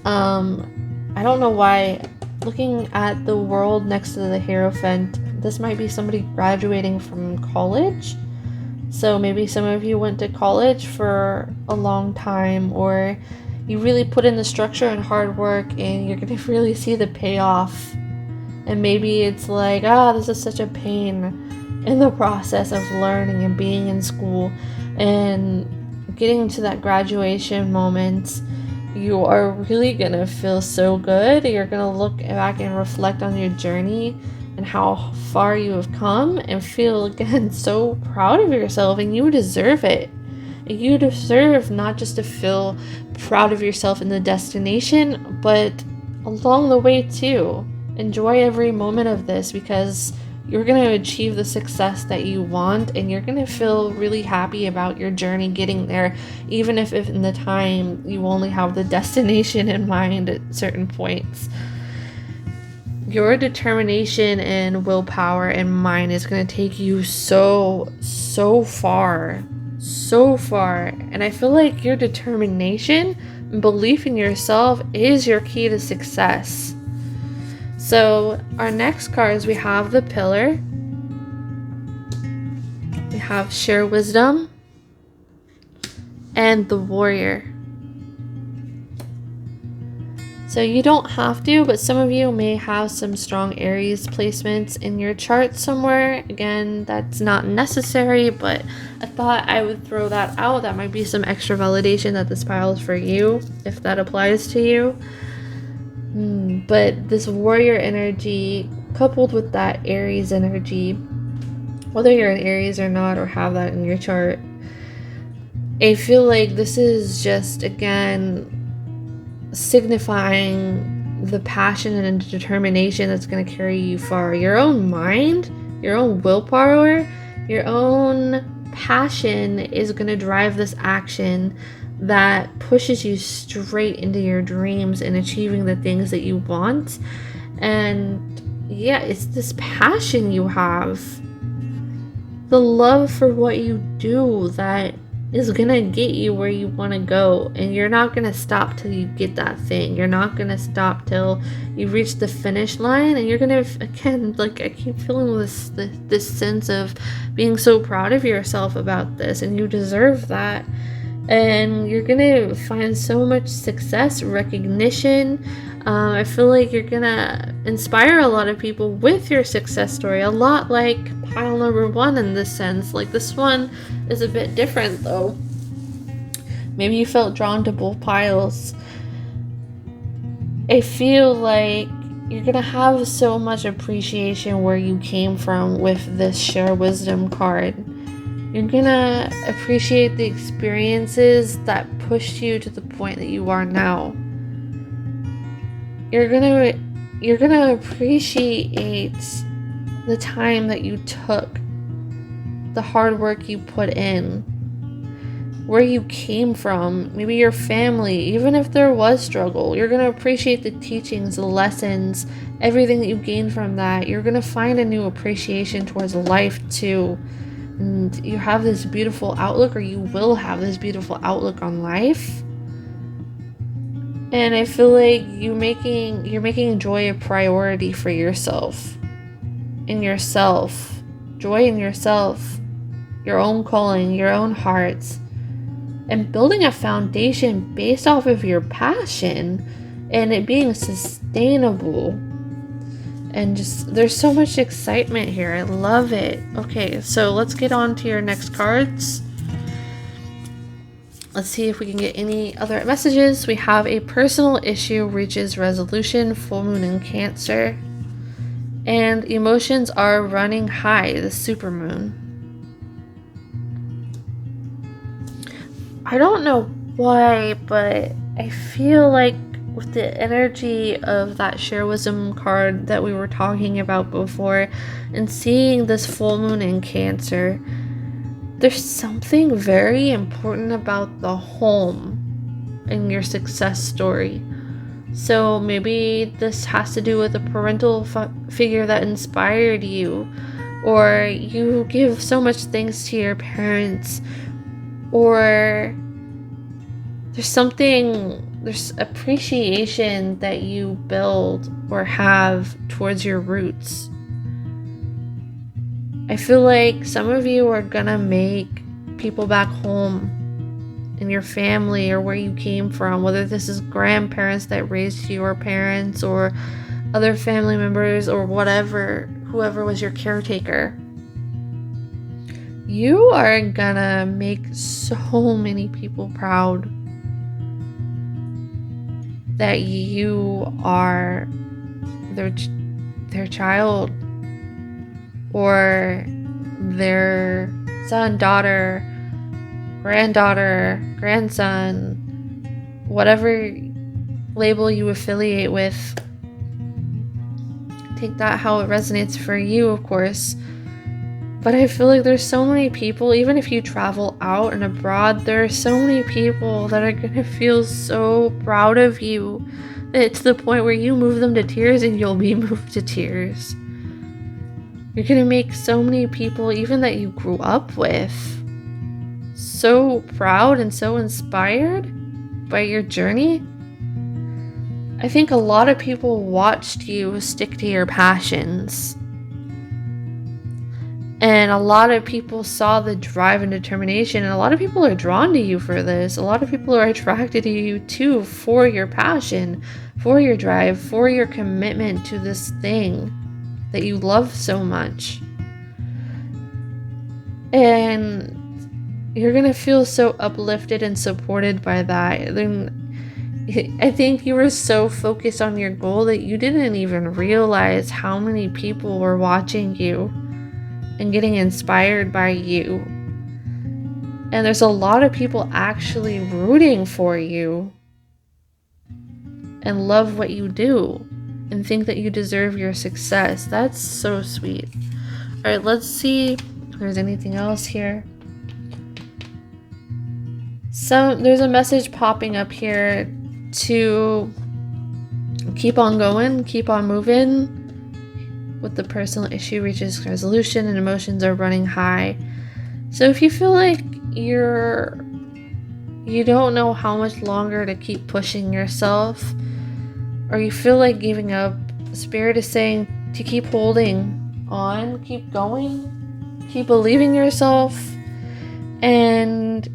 I don't know why. Looking at the world next to the Hierophant, this might be somebody graduating from college. So maybe some of you went to college for a long time, or you really put in the structure and hard work, and you're going to really see the payoff. And maybe it's like, this is such a pain in the process of learning and being in school, and getting to that graduation moment, you are really gonna feel so good. You're gonna look back and reflect on your journey and how far you have come, and feel again so proud of yourself, and you deserve it. You deserve not just to feel proud of yourself in the destination, but along the way too. Enjoy every moment of this, because you're going to achieve the success that you want, and you're going to feel really happy about your journey getting there, even if in the time you only have the destination in mind at certain points. Your determination and willpower and mind is going to take you so far. So far. And I feel like your determination and belief in yourself is your key to success. So our next cards, we have the Pillar. We have Share Wisdom. And the Warrior. So you don't have to, but some of you may have some strong Aries placements in your chart somewhere. Again, that's not necessary, but I thought I would throw that out. That might be some extra validation that this pile is for you, if that applies to you. But this Warrior energy, coupled with that Aries energy, whether you're an Aries or not, or have that in your chart, I feel like this is just, again, signifying the passion and determination that's going to carry you far. Your own mind, your own willpower, your own passion is going to drive this action that pushes you straight into your dreams and achieving the things that you want. And yeah, it's this passion you have, the love for what you do, that is gonna get you where you want to go. And you're not gonna stop till you get that thing. You're not gonna stop till you reach the finish line. And you're gonna, again, like, I keep feeling this sense of being so proud of yourself about this, and you deserve that. And you're gonna find so much success, recognition. I feel like you're gonna inspire a lot of people with your success story, a lot like pile number 1 in this sense. Like, this one is a bit different though. Maybe you felt drawn to both piles. I feel like you're gonna have so much appreciation where you came from with this Share Wisdom card. You're gonna appreciate the experiences that pushed you to the point that you are now. You're gonna appreciate the time that you took, the hard work you put in, where you came from, maybe your family, even if there was struggle. You're gonna appreciate the teachings, the lessons, everything that you gained from that. You're gonna find a new appreciation towards life too. And you have this beautiful outlook, or you will have this beautiful outlook on life. And I feel like you're making joy a priority for yourself. In yourself. Joy in yourself. Your own calling, your own hearts. And building a foundation based off of your passion and it being sustainable. And just, there's so much excitement here. I love it. Okay, so let's get on to your next cards. Let's see if we can get any other messages. We have a personal issue reaches resolution, full moon in Cancer. And emotions are running high, the supermoon. I don't know why, but I feel like with the energy of that Share Wisdom card that we were talking about before, and seeing this full moon in Cancer, there's something very important about the home in your success story. So maybe this has to do with a parental figure that inspired you, or you give so much thanks to your parents, or there's appreciation that you build or have towards your roots. I feel like some of you are gonna make people back home in your family or where you came from, whether this is grandparents that raised you or parents or other family members or whatever, whoever was your caretaker. You are gonna make so many people proud that you are their child, or their son, daughter, granddaughter, grandson, whatever label you affiliate with. Take that how it resonates for you, of course. But I feel like there's so many people, even if you travel out and abroad, there are so many people that are going to feel so proud of you to the point where you move them to tears and you'll be moved to tears. You're going to make so many people, even that you grew up with, so proud and so inspired by your journey. I think a lot of people watched you stick to your passions. And a lot of people saw the drive and determination, and a lot of people are drawn to you for this. A lot of people are attracted to you too for your passion, for your drive, for your commitment to this thing that you love so much. And you're gonna feel so uplifted and supported by that. I think you were so focused on your goal that you didn't even realize how many people were watching you and getting inspired by you. And there's a lot of people actually rooting for you and love what you do and think that you deserve your success. That's so sweet. All right, let's see if there's anything else here. There's a message popping up here to keep on going, keep on moving. With the personal issue reaches resolution and emotions are running high. So if you feel like you don't know how much longer to keep pushing yourself, or you feel like giving up, the Spirit is saying to keep holding on, keep going, keep believing yourself, and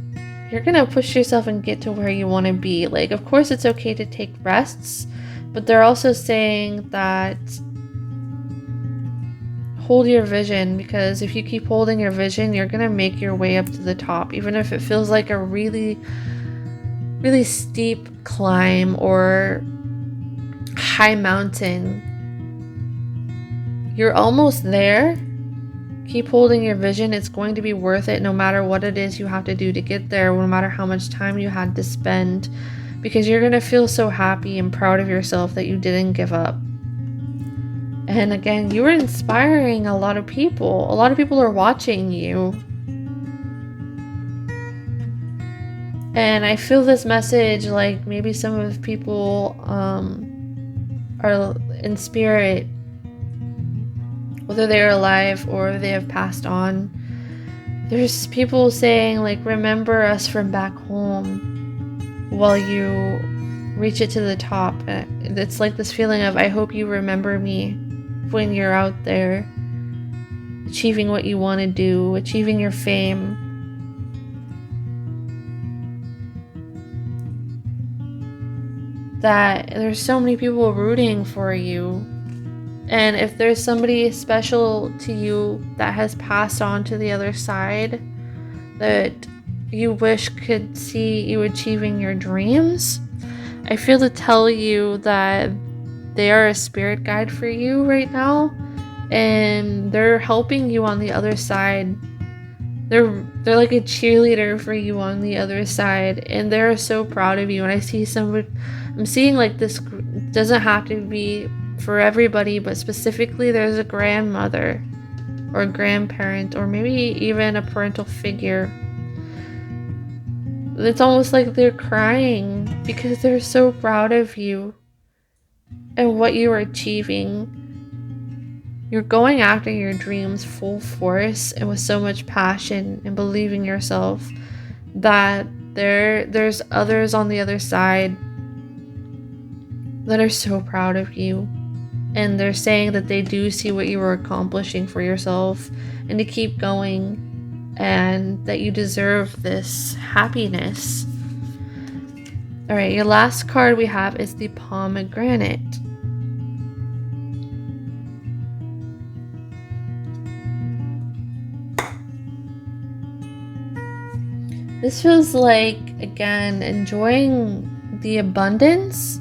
you're gonna push yourself and get to where you want to be. Like, of course it's okay to take rests, but they're also saying that hold your vision, because if you keep holding your vision, you're gonna make your way up to the top, even if it feels like a really, really steep climb or high mountain. You're almost there. Keep holding your vision. It's going to be worth it no matter what it is you have to do to get there, no matter how much time you had to spend, because you're going to feel so happy and proud of yourself that you didn't give up. And again, you were inspiring a lot of people. A lot of people are watching you. And I feel this message like maybe some of the people are in spirit, whether they're alive or they have passed on. There's people saying like, remember us from back home while you reach it to the top. It's like this feeling of, I hope you remember me when you're out there achieving what you want to do, achieving your fame. That there's so many people rooting for you. And if there's somebody special to you that has passed on to the other side that you wish could see you achieving your dreams, I feel to tell you that they are a spirit guide for you right now, and they're helping you on the other side. They're like a cheerleader for you on the other side, and they're so proud of you. And I'm seeing like this doesn't have to be for everybody, but specifically there's a grandmother or a grandparent or maybe even a parental figure. It's almost like they're crying because they're so proud of you and what you are achieving. You're going after your dreams full force and with so much passion and believing yourself that there's others on the other side that are so proud of you. And they're saying that they do see what you are accomplishing for yourself and to keep going and that you deserve this happiness. All right, your last card we have is the pomegranate. This feels like, again, enjoying the abundance.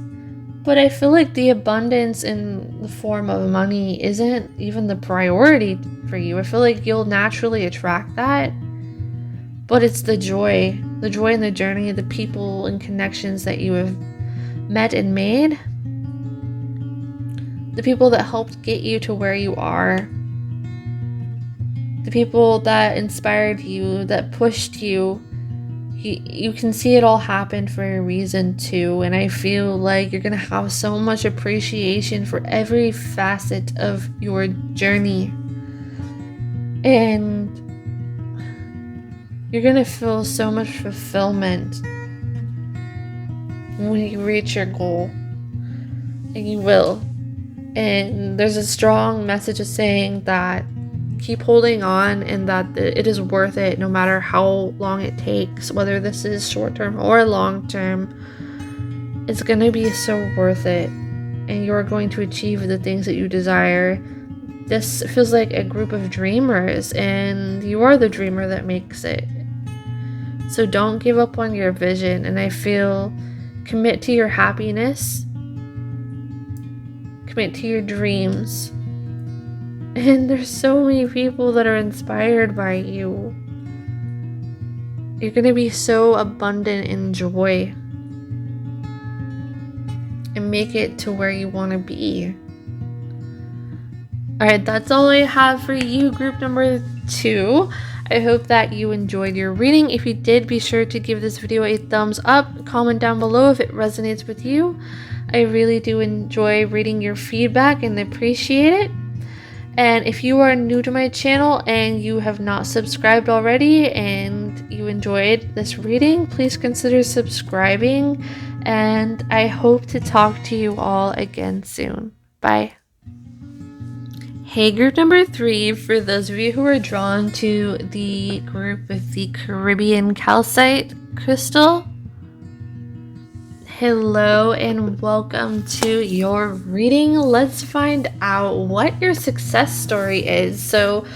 But I feel like the abundance in the form of money isn't even the priority for you. I feel like you'll naturally attract that. But it's the joy in the journey, the people and connections that you have met and made. The people that helped get you to where you are. The people that inspired you, that pushed you. you can see it all happen for a reason too, and I feel like you're gonna have so much appreciation for every facet of your journey, and you're gonna feel so much fulfillment when you reach your goal, and you will. And there's a strong message of saying that keep holding on, and that it is worth it no matter how long it takes, whether this is short term or long term. It's going to be so worth it, and you're going to achieve the things that you desire. This feels like a group of dreamers, and you are the dreamer that makes it. So don't give up on your vision, and I feel commit to your happiness, commit to your dreams. And there's so many people that are inspired by you. You're going to be so abundant in joy and make it to where you want to be. Alright, that's all I have for you, group number 2. I hope that you enjoyed your reading. If you did, be sure to give this video a thumbs up. Comment down below if it resonates with you. I really do enjoy reading your feedback and appreciate it. And if you are new to my channel and you have not subscribed already and you enjoyed this reading, please consider subscribing. And I hope to talk to you all again soon. Bye. Hey, group number 3, for those of you who are drawn to the group with the Caribbean calcite crystal, hello and welcome to your reading. Let's find out what your success story is. So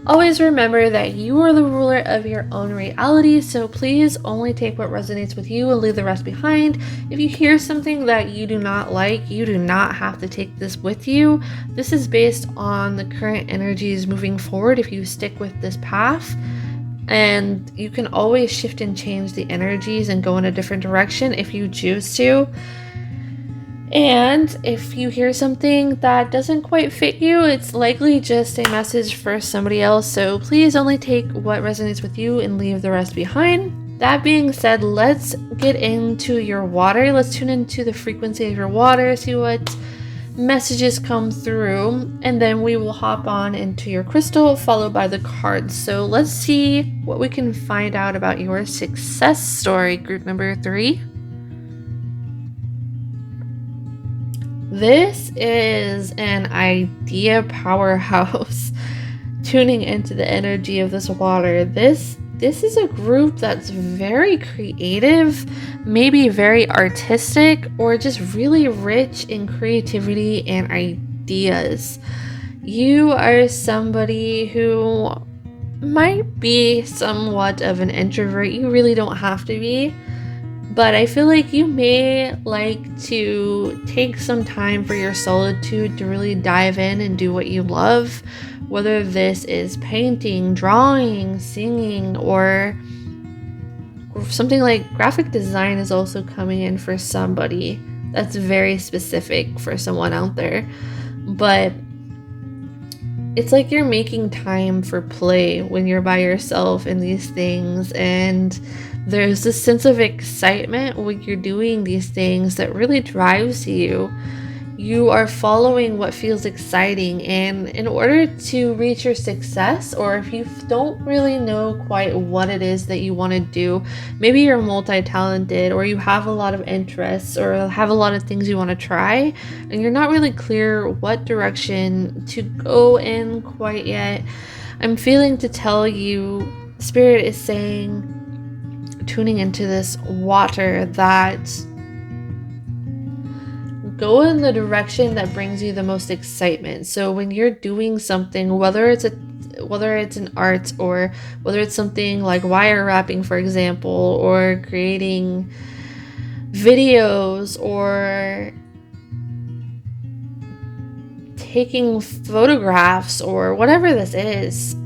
always remember that you are the ruler of your own reality, so please only take what resonates with you and leave the rest behind. If you hear something that you do not like, you do not have to take this with you. This is based on the current energies moving forward if you stick with this path. And you can always shift and change the energies and go in a different direction if you choose to. And if you hear something that doesn't quite fit you, it's likely just a message for somebody else. So please only take what resonates with you and leave the rest behind. That being said, let's get into your water. Let's tune into the frequency of your water, see what messages come through, and then we will hop on into your crystal, followed by the cards. So let's see what we can find out about your success story, group number 3. This is an idea powerhouse. Tuning into the energy of this water. This is a group that's very creative, maybe very artistic, or just really rich in creativity and ideas. You are somebody who might be somewhat of an introvert. You really don't have to be. But I feel like you may like to take some time for your solitude to really dive in and do what you love. Whether this is painting, drawing, singing, or something like graphic design is also coming in for somebody. That's very specific for someone out there. But it's like you're making time for play when you're by yourself in these things, and there's this sense of excitement when you're doing these things that really drives you. You are following what feels exciting, and in order to reach your success, or if you don't really know quite what it is that you want to do, maybe you're multi-talented, or you have a lot of interests, or have a lot of things you want to try, and you're not really clear what direction to go in quite yet, I'm feeling to tell you, Spirit is saying, tuning into this water, that go in the direction that brings you the most excitement. So when you're doing something, whether it's an art, or whether it's something like wire wrapping, for example, or creating videos, or taking photographs, or whatever this is,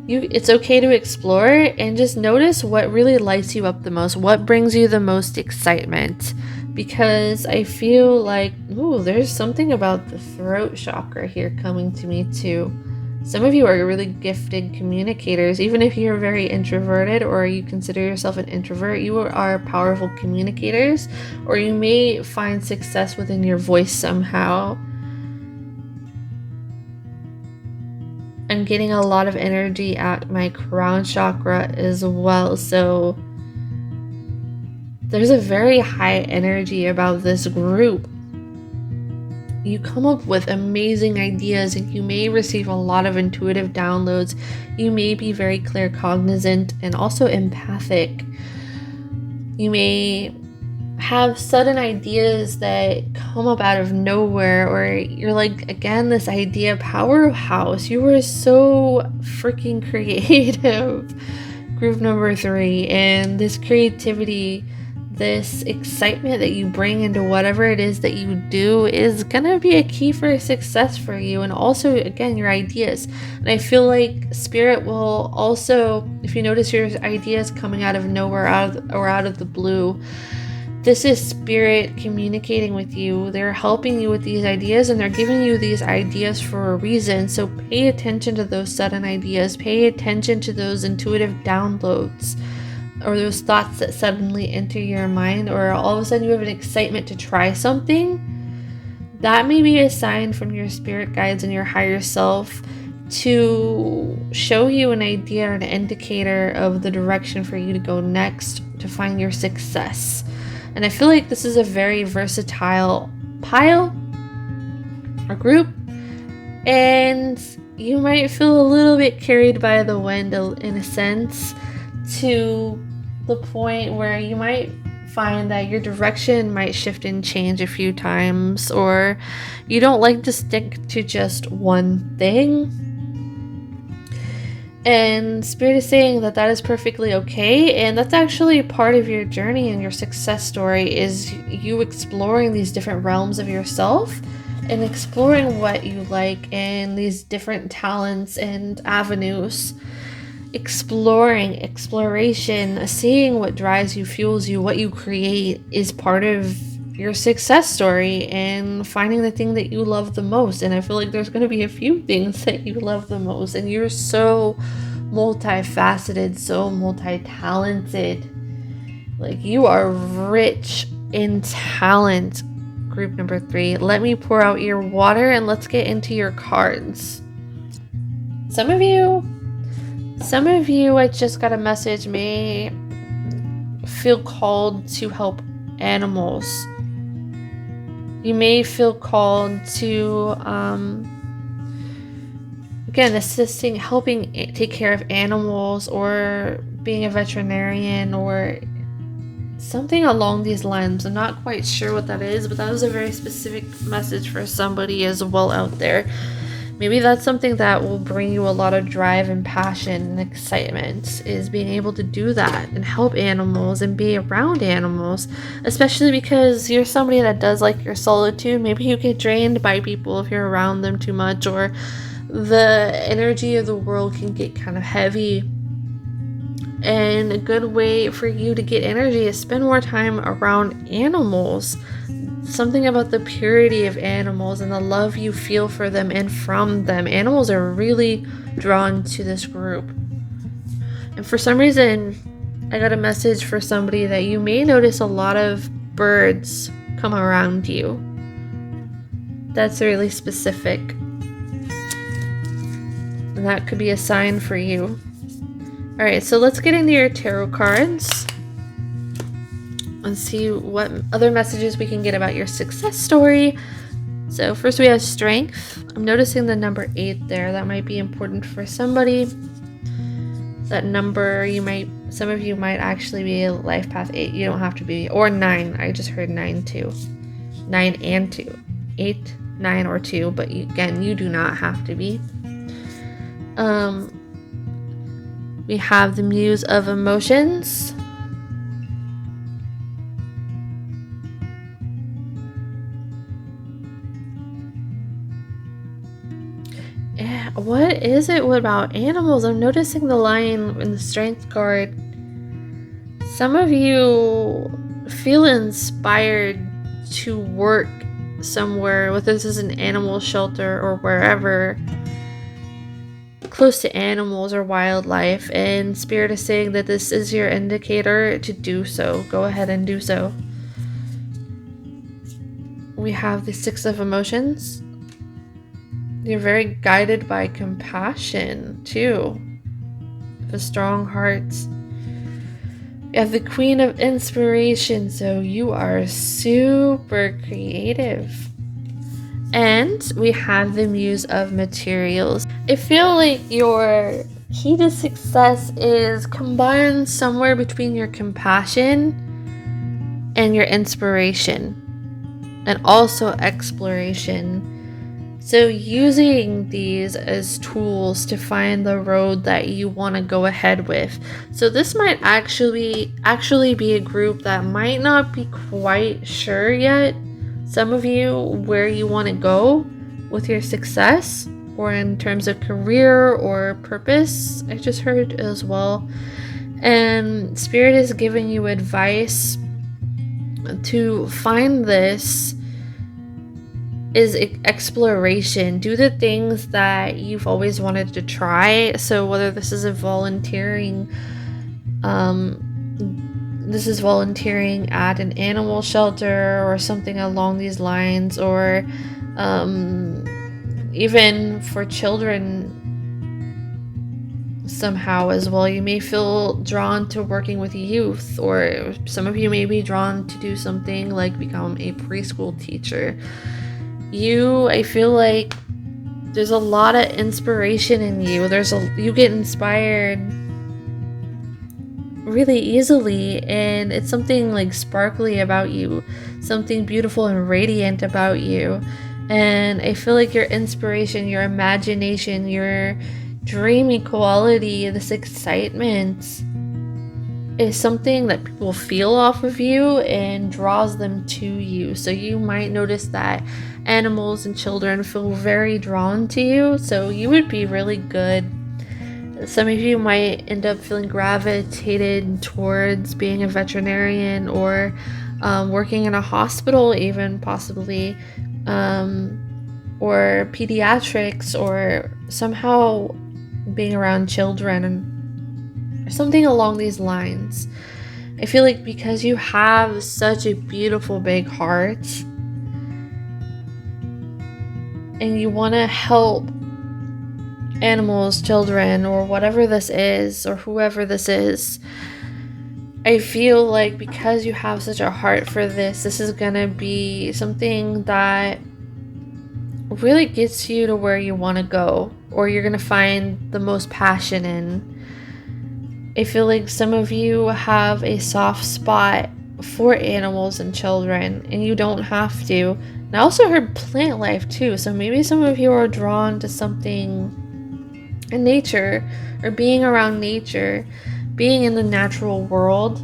it's okay to explore and just notice what really lights you up the most, what brings you the most excitement. Because I feel like, there's something about the throat chakra here coming to me too. Some of you are really gifted communicators. Even if you're very introverted or you consider yourself an introvert, you are powerful communicators, or you may find success within your voice somehow. I'm getting a lot of energy at my crown chakra as well, so there's a very high energy about this group. You come up with amazing ideas and you may receive a lot of intuitive downloads. You may be very claircognizant and also empathic. You may have sudden ideas that come up out of nowhere, or you're like, again, this idea powerhouse. You are so freaking creative. Group number 3, and this creativity, this excitement that you bring into whatever it is that you do is gonna be a key for success for you. And also, again, your ideas. And I feel like spirit will also, if you notice your ideas coming out of nowhere, out of the blue, this is spirit communicating with you. They're helping you with these ideas, and they're giving you these ideas for a reason. So pay attention to those sudden ideas. Pay attention to those intuitive downloads, or those thoughts that suddenly enter your mind, or all of a sudden you have an excitement to try something. That may be a sign from your spirit guides and your higher self to show you an idea or an indicator of the direction for you to go next to find your success. And I feel like this is a very versatile pile or group, and you might feel a little bit carried by the wind in a sense, to the point where you might find that your direction might shift and change a few times, or you don't like to stick to just one thing. And spirit is saying that that is perfectly okay, and that's actually part of your journey and your success story, is you exploring these different realms of yourself and exploring what you like and these different talents and avenues. Exploration, seeing what drives you, fuels you, what you create is part of your success story, and finding the thing that you love the most. And I feel like there's going to be a few things that you love the most, and you're so multifaceted, so multi-talented. Like, you are rich in talent. Group number 3, let me pour out your water and let's get into your cards. Some of you, I just got a message, may feel called to help animals. You may feel called to, again, assisting, helping take care of animals, or being a veterinarian, or something along these lines. I'm not quite sure what that is, but that was a very specific message for somebody as well out there. Maybe that's something that will bring you a lot of drive and passion and excitement, is being able to do that and help animals and be around animals, especially because you're somebody that does like your solitude. Maybe you get drained by people if you're around them too much, or the energy of the world can get kind of heavy. And a good way for you to get energy is spend more time around animals. Something about the purity of animals and the love you feel for them and from them. Animals are really drawn to this group. And for some reason, I got a message for somebody that you may notice a lot of birds come around you. That's really specific. And that could be a sign for you. Alright, so let's get into your tarot cards and see what other messages we can get about your success story. So first we have strength. I'm noticing the number 8 there. That might be important for somebody. That number, some of you might actually be a life path 8. You don't have to be, or 9. I just heard 9 too. 9 and 2. 8, 9, or 2, but again, you do not have to be. We have the Muse of Emotions. What is it about animals? I'm noticing the lion in the strength card. Some of you feel inspired to work somewhere, whether this is an animal shelter or wherever, close to animals or wildlife, and Spirit is saying that this is your indicator to do so. Go ahead and do so. We have the Six of Emotions. You're very guided by compassion too. A strong heart. You have the Queen of Inspiration, so you are super creative. And we have the Muse of Materials. I feel like your key to success is combined somewhere between your compassion and your inspiration, and also exploration. So using these as tools to find the road that you want to go ahead with. So this might actually be a group that might not be quite sure yet, some of you, where you want to go with your success, or in terms of career or purpose, I just heard as well. And Spirit is giving you advice to find this is exploration. Do the things that you've always wanted to try. So whether this is a volunteering, this is volunteering at an animal shelter or something along these lines, or even for children somehow as well. You may feel drawn to working with youth, or some of you may be drawn to do something like become a preschool teacher. I feel like there's a lot of inspiration in you. You get inspired really easily, and it's something like sparkly about you, something beautiful and radiant about you. And I feel like your inspiration, your imagination, your dreamy quality, this excitement is something that people feel off of you and draws them to you. So you might notice that animals and children feel very drawn to you, so you would be really good. Some of you might end up feeling gravitated towards being a veterinarian, or working in a hospital, even possibly, or pediatrics, or somehow being around children, and something along these lines. I feel like because you have such a beautiful big heart and you want to help animals, children, or whatever this is, or whoever this is, I feel like because you have such a heart for this is gonna be something that really gets you to where you want to go, or you're gonna find the most passion in. I feel like some of you have a soft spot for animals and children, and you don't have to. And I also heard plant life too, so maybe some of you are drawn to something in nature, or being around nature, being in the natural world.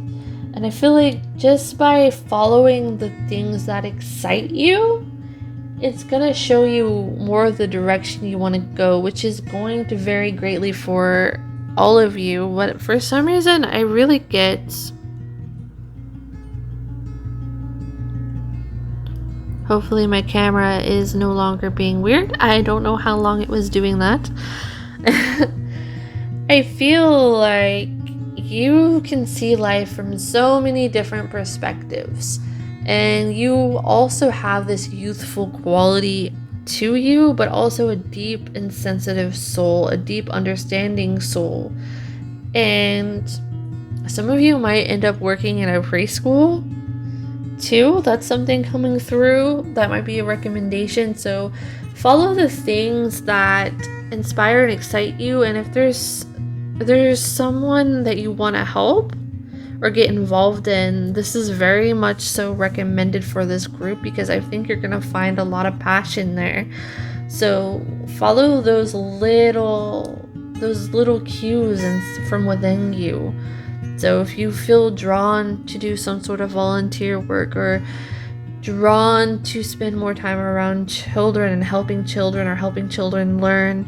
And I feel like just by following the things that excite you, it's gonna show you more of the direction you want to go, which is going to vary greatly for all of you. But for some reason, I really get hopefully my camera is no longer being weird. I don't know how long it was doing that. I feel like you can see life from so many different perspectives, and you also have this youthful quality to you, but also a deep and sensitive soul, a deep understanding soul. And some of you might end up working in a preschool too. That's something coming through. That might be a recommendation. So follow the things that inspire and excite you, and if there's someone that you want to help or get involved in, this is very much so recommended for this group, because I think you're gonna find a lot of passion there. So follow those little cues from within you. So if you feel drawn to do some sort of volunteer work, or drawn to spend more time around children and helping children, or helping children learn,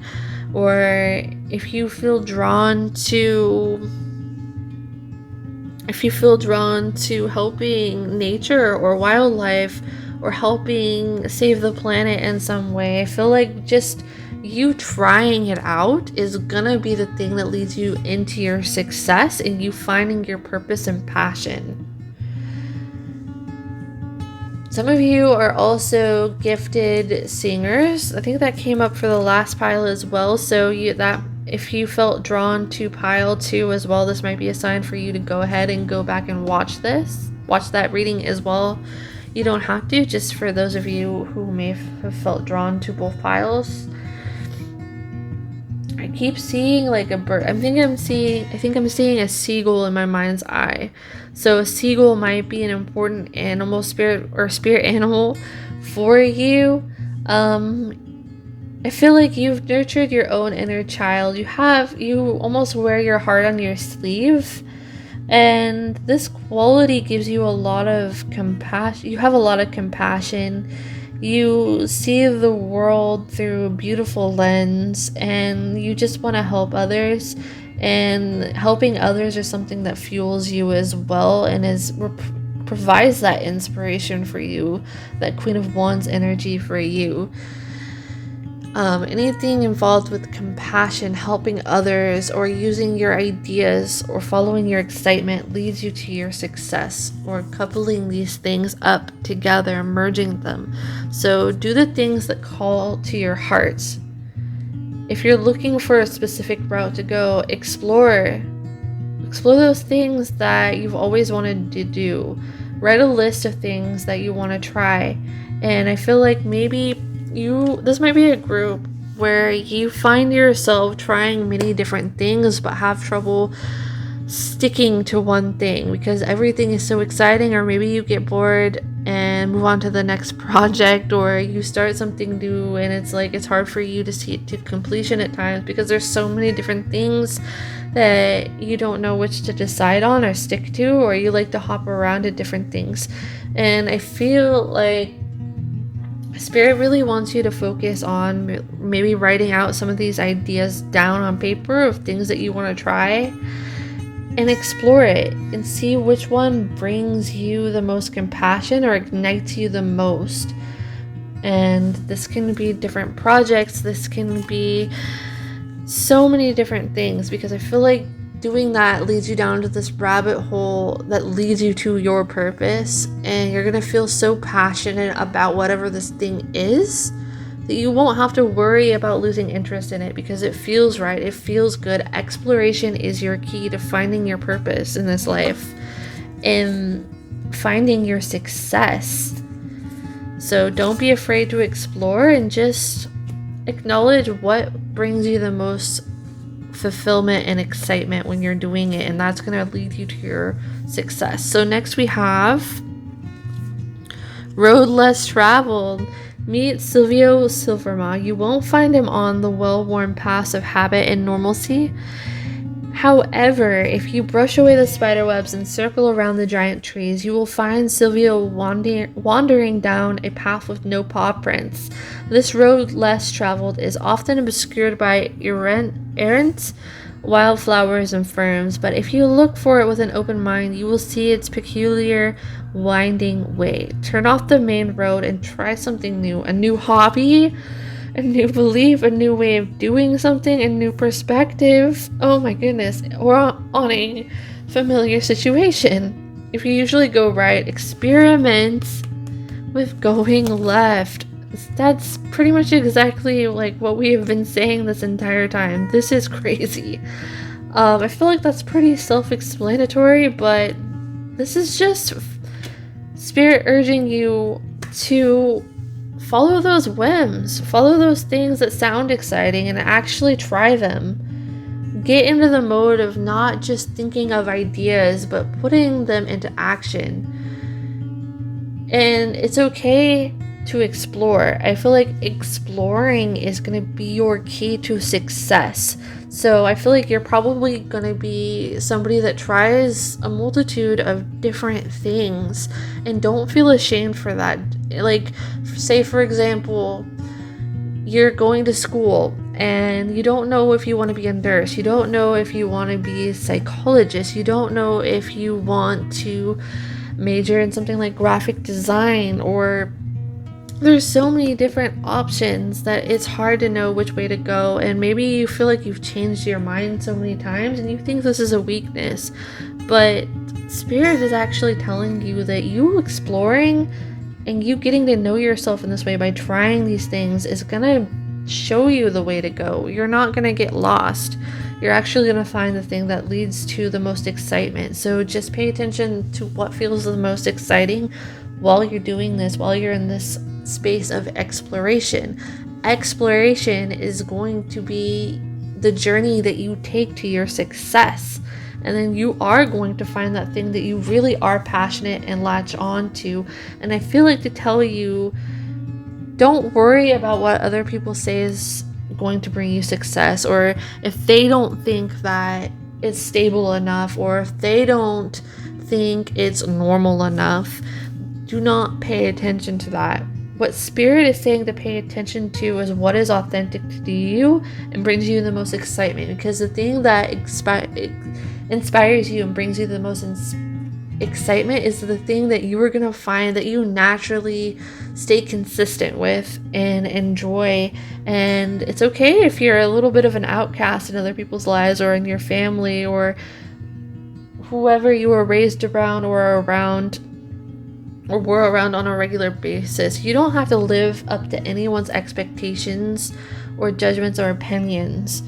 or if you feel drawn to helping nature or wildlife, or helping save the planet in some way, I feel like just you trying it out is gonna be the thing that leads you into your success and you finding your purpose and passion. Some of you are also gifted singers. I think that came up for the last pile as well. So if you felt drawn to pile 2 as well, this might be a sign for you to go ahead and go back and watch that reading as well. You don't have to, just for those of you who may have felt drawn to both piles. I keep seeing like a bird. I think I'm seeing a seagull in my mind's eye. So a seagull might be an important animal, spirit animal for you. I feel like you've nurtured your own inner child. You almost wear your heart on your sleeve. And this quality gives you a lot of compassion. You have a lot of compassion. You see the world through a beautiful lens, and you just want to help others. And helping others is something that fuels you as well, and provides that inspiration for you, that Queen of Wands energy for you. Anything involved with compassion, helping others, or using your ideas or following your excitement leads you to your success, or coupling these things up together, merging them. So do the things that call to your heart. If you're looking for a specific route to go, explore those things that you've always wanted to do. Write a list of things that you want to try. And I feel like maybe this might be a group where you find yourself trying many different things but have trouble sticking to one thing because everything is so exciting, or maybe you get bored and move on to the next project, or you start something new and it's hard for you to see it to completion at times because there's so many different things that you don't know which to decide on or stick to, or you like to hop around to different things. And I feel like Spirit really wants you to focus on maybe writing out some of these ideas down on paper of things that you want to try, and explore it and see which one brings you the most compassion or ignites you the most. And this can be different projects, this can be so many different things, because I feel like doing that leads you down to this rabbit hole that leads you to your purpose, and you're gonna feel so passionate about whatever this thing is that you won't have to worry about losing interest in it because it feels right, it feels good. Exploration is your key to finding your purpose in this life and finding your success. So don't be afraid to explore, and just acknowledge what brings you the most fulfillment and excitement when you're doing it, and that's going to lead you to your success. So next we have Road Less Traveled. Meet Silvio Silverma. You won't find him on the well-worn paths of habit and normalcy. However, if you brush away the spiderwebs and circle around the giant trees, you will find Silvio wandering down a path with no paw prints. This road less traveled is often obscured by errant wildflowers and ferns, but if you look for it with an open mind, you will see its peculiar winding way. Turn off the main road and try something new, a new hobby, a new belief, a new way of doing something, a new perspective. Oh my goodness. Or on a familiar situation. If you usually go right, experiment with going left. That's pretty much exactly like what we have been saying this entire time. This is crazy. I feel like that's pretty self-explanatory, but this is just Spirit urging you to follow those whims, follow those things that sound exciting and actually try them. Get into the mode of not just thinking of ideas, but putting them into action. And it's okay to explore. I feel like exploring is going to be your key to success. So I feel like you're probably going to be somebody that tries a multitude of different things, and don't feel ashamed for that. Like, say for example, you're going to school and you don't know if you want to be a nurse, you don't know if you want to be a psychologist, you don't know if you want to major in something like graphic design or there's so many different options that it's hard to know which way to go. And maybe you feel like you've changed your mind so many times and you think this is a weakness, but Spirit is actually telling you that you exploring and you getting to know yourself in this way by trying these things is gonna show you the way to go. You're not gonna get lost. You're actually gonna find the thing that leads to the most excitement. So just pay attention to what feels the most exciting while you're doing this, while you're in this space of exploration. Exploration is going to be the journey that you take to your success. And then you are going to find that thing that you really are passionate and latch on to. And I feel like to tell you, don't worry about what other people say is going to bring you success, or if they don't think that it's stable enough, or if they don't think it's normal enough. Do not pay attention to that. What Spirit is saying to pay attention to is what is authentic to you and brings you the most excitement, because the thing that inspires you and brings you the most excitement is the thing that you are going to find that you naturally stay consistent with and enjoy. And it's okay if you're a little bit of an outcast in other people's lives or in your family or whoever you were raised around or were around on a regular basis. You don't have to live up to anyone's expectations or judgments or opinions.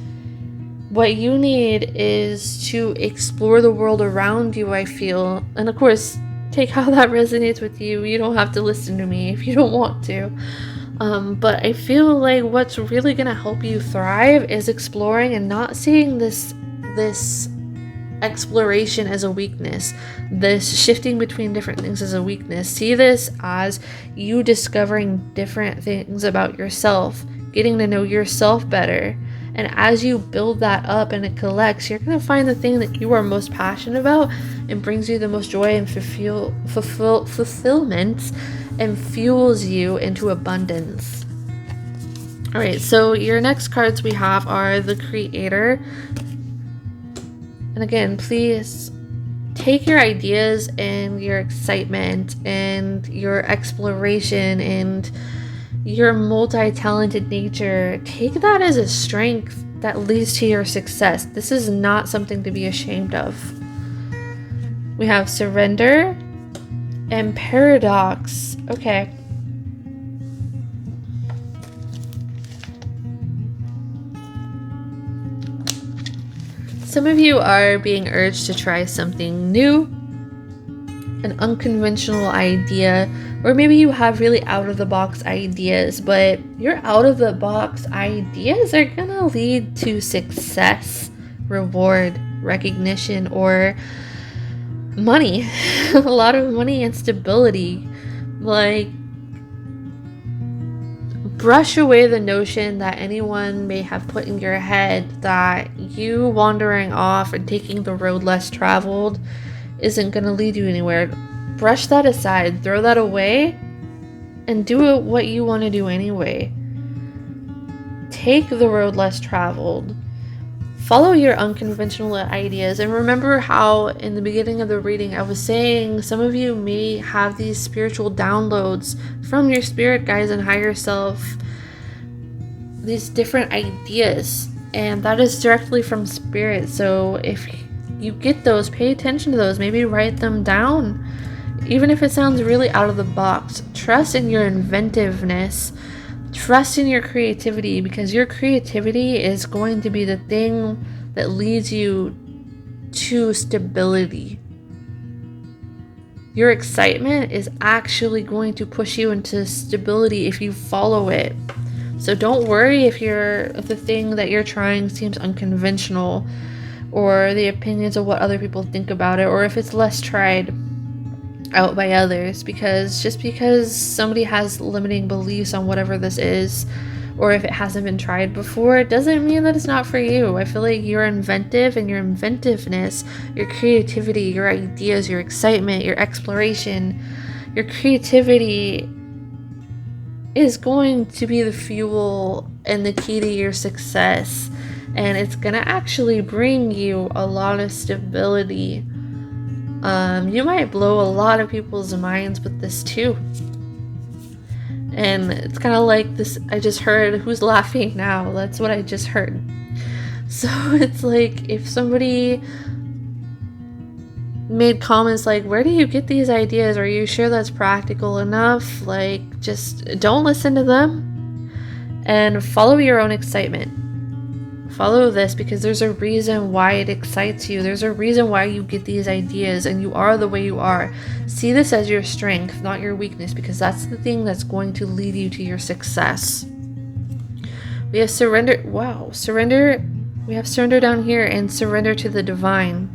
What you need is to explore the world around you, I feel. And of course, take how that resonates with you. You don't have to listen to me if you don't want to. But I feel like what's really going to help you thrive is exploring and not seeing this exploration as a weakness, this shifting between different things as a weakness. See this as you discovering different things about yourself, getting to know yourself better. And as you build that up and it collects, you're going to find the thing that you are most passionate about and brings you the most joy and fulfillment and fuels you into abundance. All right, so your next cards we have are the Creator. And again, please take your ideas and your excitement and your exploration and your multi-talented nature, take that as a strength that leads to your success. This is not something to be ashamed of. We have Surrender and Paradox. Okay. Some of you are being urged to try something new, an unconventional idea, or maybe you have really out-of-the-box ideas, but your out-of-the-box ideas are gonna lead to success, reward, recognition, or money. A lot of money and stability. Like, brush away the notion that anyone may have put in your head that you wandering off and taking the road less traveled isn't going to lead you anywhere. Brush that aside, throw that away, and do what you want to do anyway. Take the road less traveled. Follow your unconventional ideas. And remember how in the beginning of the reading I was saying some of you may have these spiritual downloads from your spirit guides and higher self, these different ideas, and that is directly from spirit. So if you get those, pay attention to those, maybe write them down. Even if it sounds really out of the box, trust in your inventiveness. Trust in your creativity, because your creativity is going to be the thing that leads you to stability. Your excitement is actually going to push you into stability if you follow it. So don't worry if the thing that you're trying seems unconventional, or the opinions of what other people think about it, or if it's less tried out by others, because just because somebody has limiting beliefs on whatever this is, or if it hasn't been tried before, it doesn't mean that it's not for you. I feel like you're inventive, and your inventiveness, your creativity, your ideas, your excitement, your exploration, your creativity is going to be the fuel and the key to your success, and it's gonna actually bring you a lot of stability. You might blow a lot of people's minds with this too. And it's kind of like this, I just heard, who's laughing now? That's what I just heard. So it's like, if somebody made comments like, where do you get these ideas? Are you sure that's practical enough? Like, just don't listen to them and follow your own excitement. Follow this, because there's a reason why it excites you. There's a reason why you get these ideas, and you are the way you are. See this as your strength, not your weakness, because that's the thing that's going to lead you to your success. We have surrender. Wow, surrender. We have surrender down here, and surrender to the divine.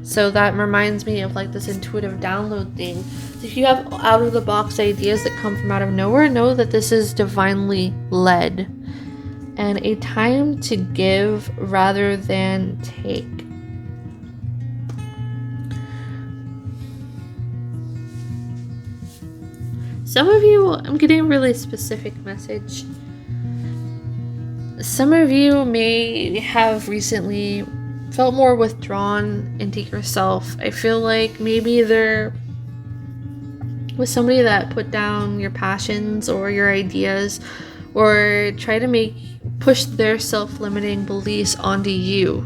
So that reminds me of like this intuitive download thing. If you have out of the box ideas that come from out of nowhere, know that this is divinely led. And a time to give rather than take. Some of you, I'm getting a really specific message. Some of you may have recently felt more withdrawn into yourself. I feel like maybe there was somebody that put down your passions or your ideas, or try to push their self-limiting beliefs onto you.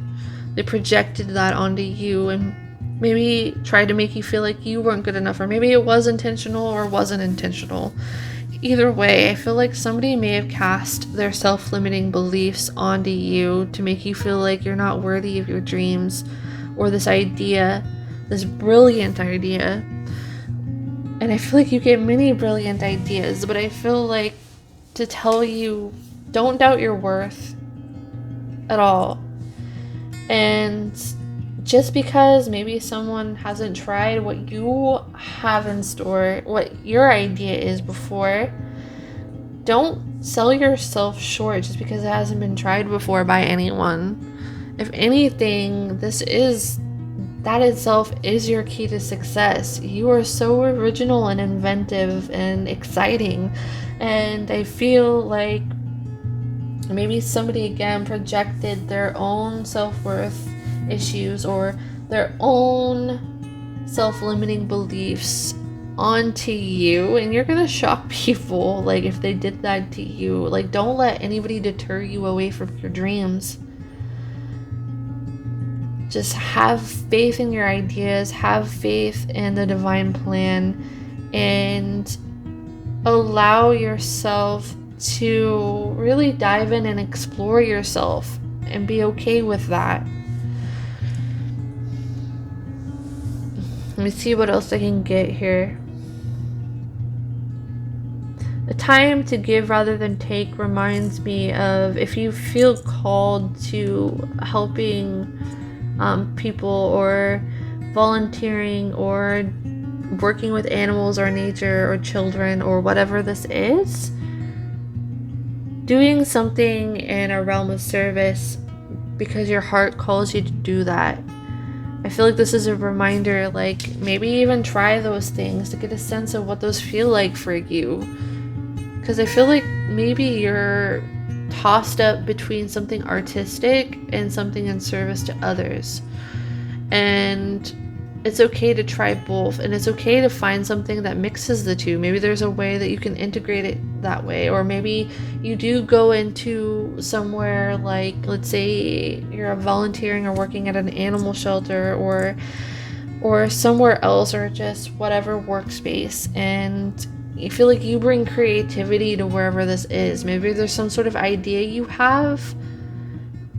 They projected that onto you and maybe tried to make you feel like you weren't good enough, or maybe it was intentional or wasn't intentional. Either way, I feel like somebody may have cast their self-limiting beliefs onto you to make you feel like you're not worthy of your dreams or this idea, this brilliant idea. And I feel like you get many brilliant ideas, but I feel like to tell you, don't doubt your worth at all. And just because maybe someone hasn't tried what you have in store, what your idea is before, don't sell yourself short just because it hasn't been tried before by anyone. If anything, that itself is your key to success. You are so original and inventive and exciting. And I feel like maybe somebody again projected their own self-worth issues or their own self-limiting beliefs onto you, and you're gonna shock people like if they did that to you. Like, don't let anybody deter you away from your dreams. Just have faith in your ideas, have faith in the divine plan, and allow yourself to really dive in and explore yourself and be okay with that. Let me see what else I can get here. A time to give rather than take reminds me of if you feel called to helping people or volunteering or working with animals or nature or children or whatever this is, doing something in a realm of service because your heart calls you to do that. I feel like this is a reminder, like maybe even try those things to get a sense of what those feel like for you. Because I feel like maybe you're tossed up between something artistic and something in service to others. And it's okay to try both, and it's okay to find something that mixes the two. Maybe there's a way that you can integrate it that way, or maybe you do go into somewhere like, let's say you're volunteering or working at an animal shelter or somewhere else, or just whatever workspace, and you feel like you bring creativity to wherever this is. Maybe there's some sort of idea you have,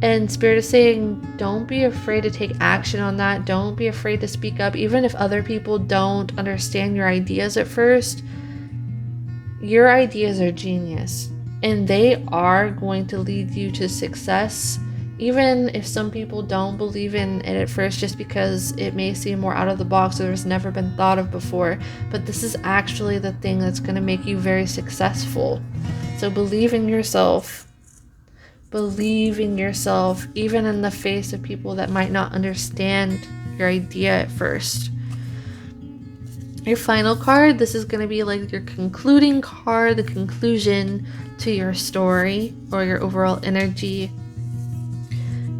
and Spirit is saying, don't be afraid to take action on that. Don't be afraid to speak up. Even if other people don't understand your ideas at first, your ideas are genius. And they are going to lead you to success. Even if some people don't believe in it at first, just because it may seem more out of the box or there's never been thought of before. But this is actually the thing that's going to make you very successful. So believe in yourself. Believe in yourself, even in the face of people that might not understand your idea at first. Your final card, this is going to be like your concluding card, the conclusion to your story or your overall energy.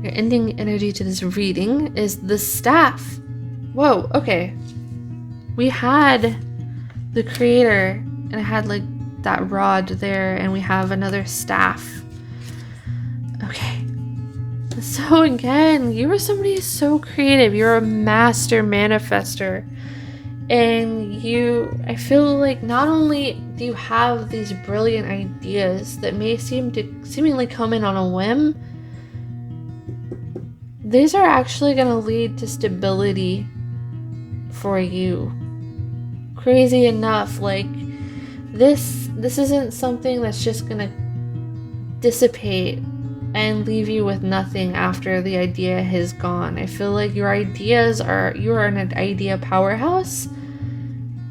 Your ending energy to this reading is the staff. Whoa, okay. We had the creator, and I had like that rod there, and we have another staff. Okay. So again, you are somebody so creative. You're a master manifester. And I feel like not only do you have these brilliant ideas that may seemingly come in on a whim, these are actually going to lead to stability for you. Crazy enough, like this isn't something that's just going to dissipate and leave you with nothing after the idea is gone. I feel like you are an idea powerhouse.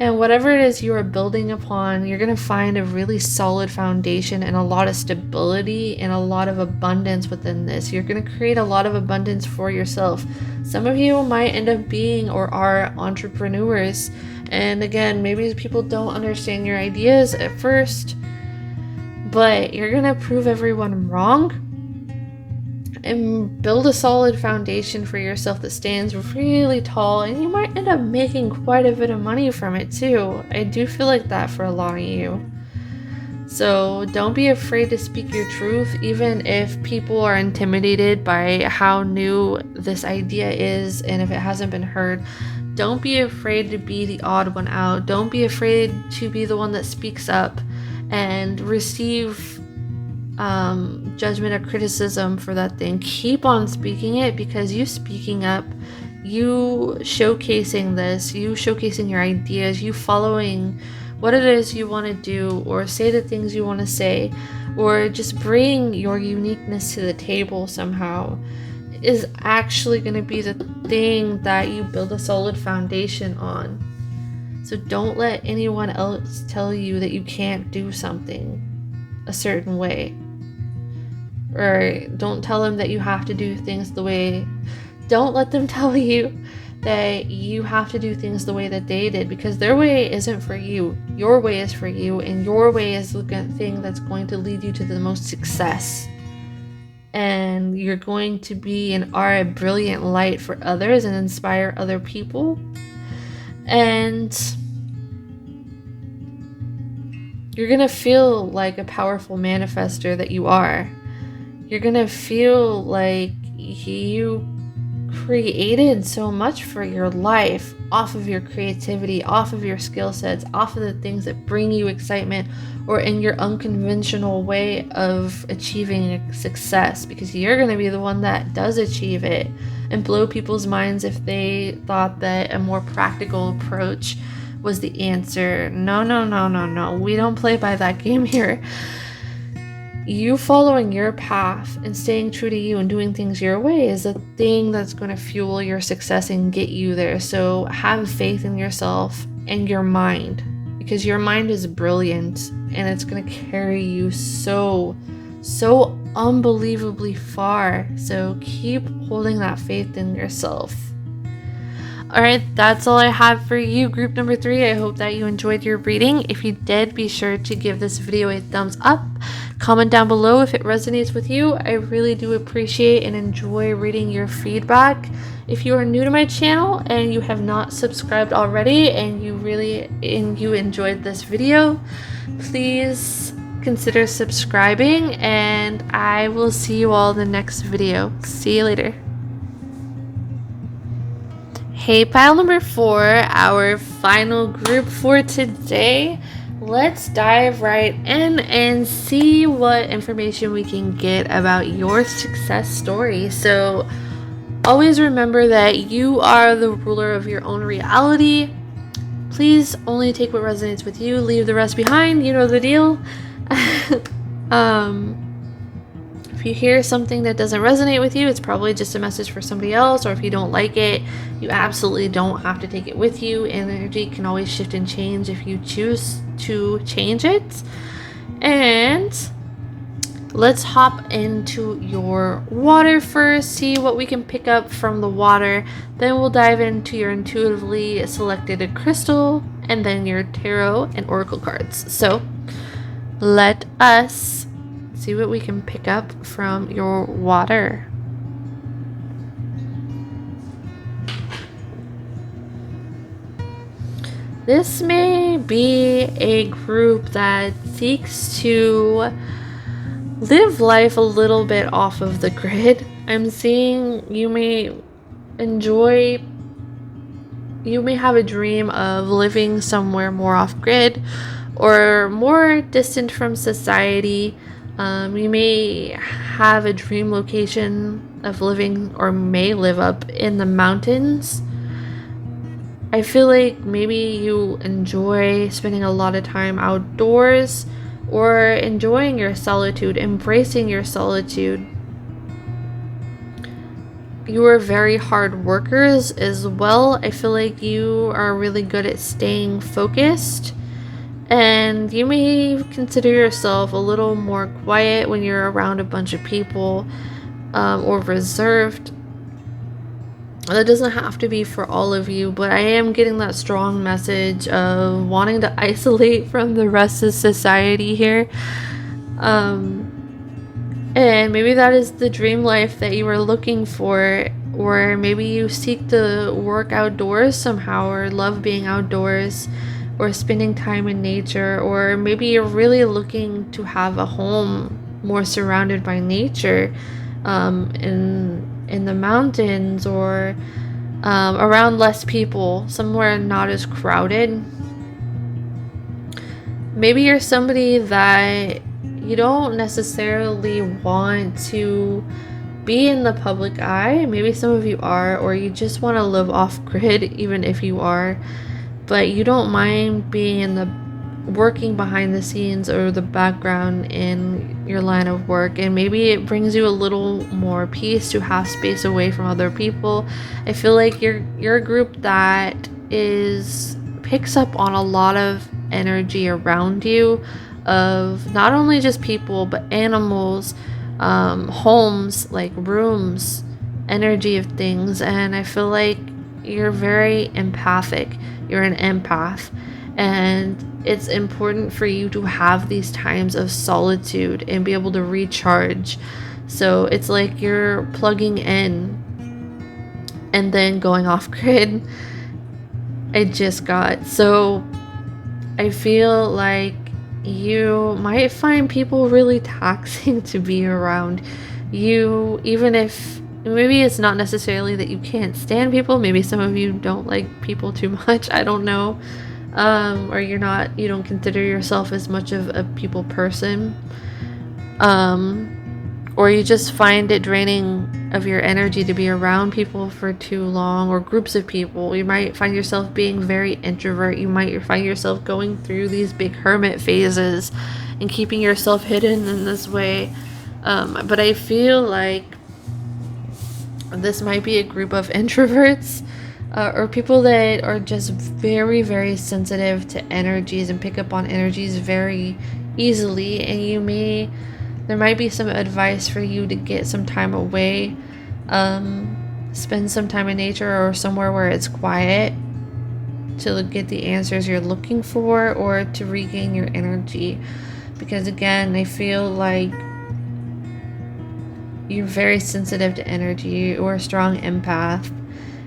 And whatever it is you are building upon, you're going to find a really solid foundation and a lot of stability and a lot of abundance within this. You're going to create a lot of abundance for yourself. Some of you might end up being or are entrepreneurs. And again, maybe people don't understand your ideas at first, but you're going to prove everyone wrong and build a solid foundation for yourself that stands really tall, and you might end up making quite a bit of money from it too. I do feel like that for a lot of you. So don't be afraid to speak your truth, even if people are intimidated by how new this idea is and if it hasn't been heard. Don't be afraid to be the odd one out. Don't be afraid to be the one that speaks up and receive judgment or criticism for that thing. Keep on speaking it, because you speaking up, you showcasing this, you showcasing your ideas, you following what it is you want to do, or say the things you want to say, or just bring your uniqueness to the table somehow, is actually going to be the thing that you build a solid foundation on. So don't let anyone else tell you that you can't do something a certain way. Or don't tell them that you have to do things don't let them tell you that you have to do things the way that they did, because their way isn't for you. Your way is for you, and your way is the thing that's going to lead you to the most success. And you're going to be and are a brilliant light for others and inspire other people. And you're going to feel like a powerful manifester that you are. You're going to feel like you created so much for your life off of your creativity, off of your skill sets, off of the things that bring you excitement, or in your unconventional way of achieving success, because you're going to be the one that does achieve it and blow people's minds if they thought that a more practical approach was the answer. No. We don't play by that game here. You following your path and staying true to you and doing things your way is the thing that's going to fuel your success and get you there. So have faith in yourself and your mind, because your mind is brilliant and it's going to carry you so unbelievably far. So keep holding that faith in yourself. Alright, that's all I have for you, group number 3. I hope that you enjoyed your reading. If you did, be sure to give this video a thumbs up. Comment down below if it resonates with you. I really do appreciate and enjoy reading your feedback. If you are new to my channel and you have not subscribed already and you enjoyed this video, please consider subscribing, and I will see you all in the next video. See you later. Hey, pile number 4, our final group for today. Let's dive right in and see what information we can get about your success story. So always remember that you are the ruler of your own reality. Please only take what resonates with you, leave the rest behind. You know the deal. If you hear something that doesn't resonate with you, it's probably just a message for somebody else, or if you don't like it, you absolutely don't have to take it with you. Energy can always shift and change if you choose to change it. And let's hop into your water first, see what we can pick up from the water. Then we'll dive into your intuitively selected crystal, and then your tarot and oracle cards. So let us see what we can pick up from your water. This may be a group that seeks to live life a little bit off of the grid. I'm seeing you may have a dream of living somewhere more off grid or more distant from society. You may have a dream location of living or may live up in the mountains. I feel like maybe you enjoy spending a lot of time outdoors or enjoying your solitude, embracing your solitude. You are very hard workers as well. I feel like you are really good at staying focused, and you may consider yourself a little more quiet when you're around a bunch of people, or reserved. That doesn't have to be for all of you, but I am getting that strong message of wanting to isolate from the rest of society here. And maybe that is the dream life that you were looking for, or maybe you seek to work outdoors somehow, or love being outdoors, or spending time in nature, or maybe you're really looking to have a home more surrounded by nature, in the mountains, or around less people, somewhere not as crowded. Maybe you're somebody that you don't necessarily want to be in the public eye. Maybe some of you are, or you just want to live off grid, even if you are, but you don't mind being in the working behind the scenes or the background in your line of work, and maybe it brings you a little more peace to have space away from other people. I feel like you're a group that picks up on a lot of energy around you, of not only just people but animals, homes, like rooms, energy of things. And I feel like you're very empathic. You're an empath, and it's important for you to have these times of solitude and be able to recharge. So it's like you're plugging in and then going off grid. So I feel like you might find people really taxing to be around you, even if maybe it's not necessarily that you can't stand people. Maybe some of you don't like people too much, I don't know. Or you don't consider yourself as much of a people person, or you just find it draining of your energy to be around people for too long, or groups of people. You might find yourself being very introvert. You might find yourself going through these big hermit phases and keeping yourself hidden in this way. But I feel like this might be a group of introverts, or people that are just very, very sensitive to energies and pick up on energies very easily. And there might be some advice for you to get some time away, spend some time in nature or somewhere where it's quiet, to get the answers you're looking for, or to regain your energy. Because again, I feel like you're very sensitive to energy, or a strong empath.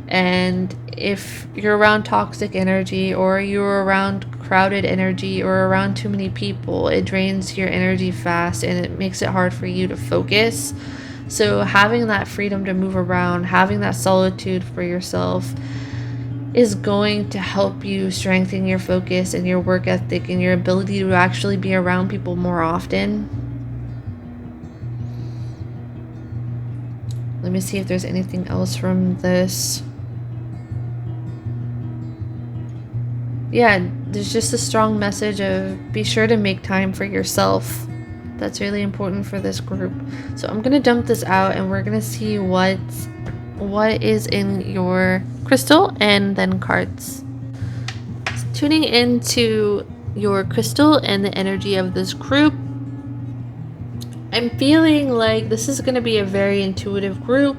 And if you're around toxic energy, or you're around crowded energy, or around too many people, it drains your energy fast and it makes it hard for you to focus. So having that freedom to move around, having that solitude for yourself, is going to help you strengthen your focus and your work ethic and your ability to actually be around people more often. Let me see if there's anything else from this. Yeah, there's just a strong message of be sure to make time for yourself. That's really important for this group. So I'm going to dump this out and we're going to see what is in your crystal and then cards. So tuning into your crystal and the energy of this group, I'm feeling like this is going to be a very intuitive group.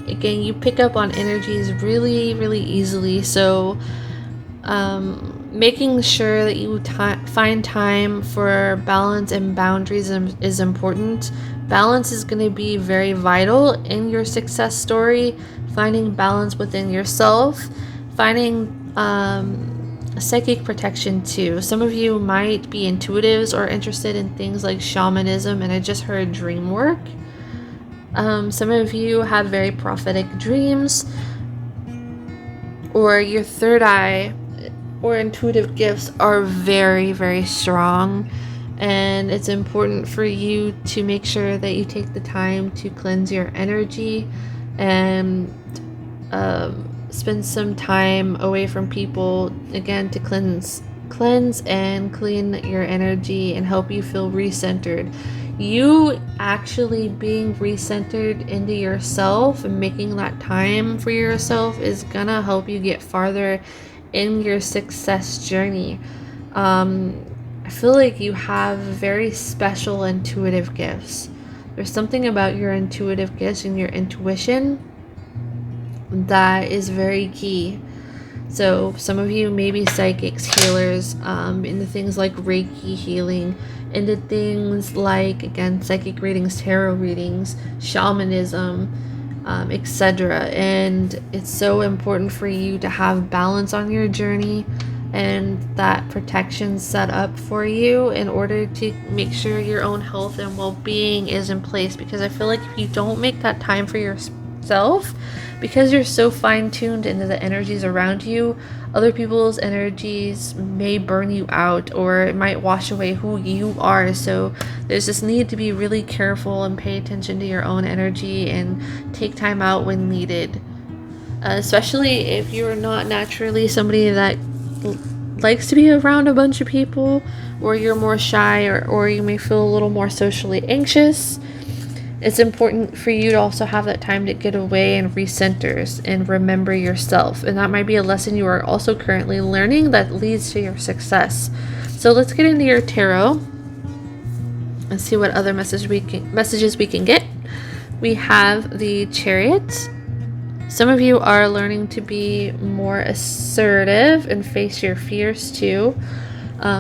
Again, you pick up on energies really, really easily. So making sure that you find time for balance and boundaries is important. Balance is going to be very vital in your success story. Finding balance within yourself, finding psychic protection too. Some of you might be intuitives or interested in things like shamanism, and I just heard dream work. Some of you have very prophetic dreams, or your third eye or intuitive gifts are very, very strong. And it's important for you to make sure that you take the time to cleanse your energy and spend some time away from people, again, to cleanse and clean your energy and help you feel recentered. You actually being recentered into yourself and making that time for yourself is gonna help you get farther in your success journey. I feel like you have very special intuitive gifts. There's something about your intuitive gifts and your intuition that is very key. So some of you may be psychics, healers, into things like Reiki healing, into things like, again, psychic readings, tarot readings, shamanism, etc. And it's so important for you to have balance on your journey and that protection set up for you in order to make sure your own health and well-being is in place. Because I feel like if you don't make that time for yourself, because you're so fine-tuned into the energies around you, other people's energies may burn you out, or it might wash away who you are. So there's this need to be really careful and pay attention to your own energy and take time out when needed. Especially if you're not naturally somebody that likes to be around a bunch of people, or you're more shy, or you may feel a little more socially anxious. It's important for you to also have that time to get away and recenter and remember yourself. And that might be a lesson you are also currently learning that leads to your success. So let's get into your tarot and see what other messages we can get. We have the Chariot. Some of you are learning to be more assertive and face your fears too.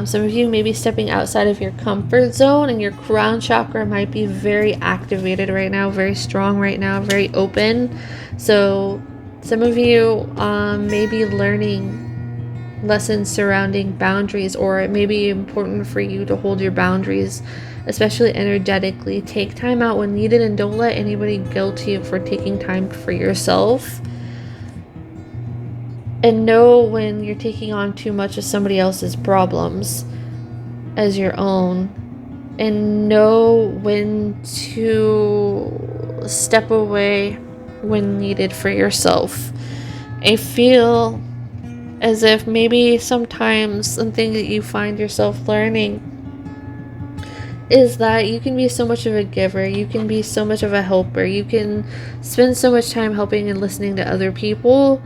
Some of you may be stepping outside of your comfort zone, and your crown chakra might be very activated right now, very strong right now, very open. So some of you may be learning lessons surrounding boundaries, or it may be important for you to hold your boundaries, especially energetically. Take time out when needed, and don't let anybody guilt you for taking time for yourself. And know when you're taking on too much of somebody else's problems as your own. And know when to step away when needed for yourself. I feel as if maybe sometimes something that you find yourself learning is that you can be so much of a giver, you can be so much of a helper, you can spend so much time helping and listening to other people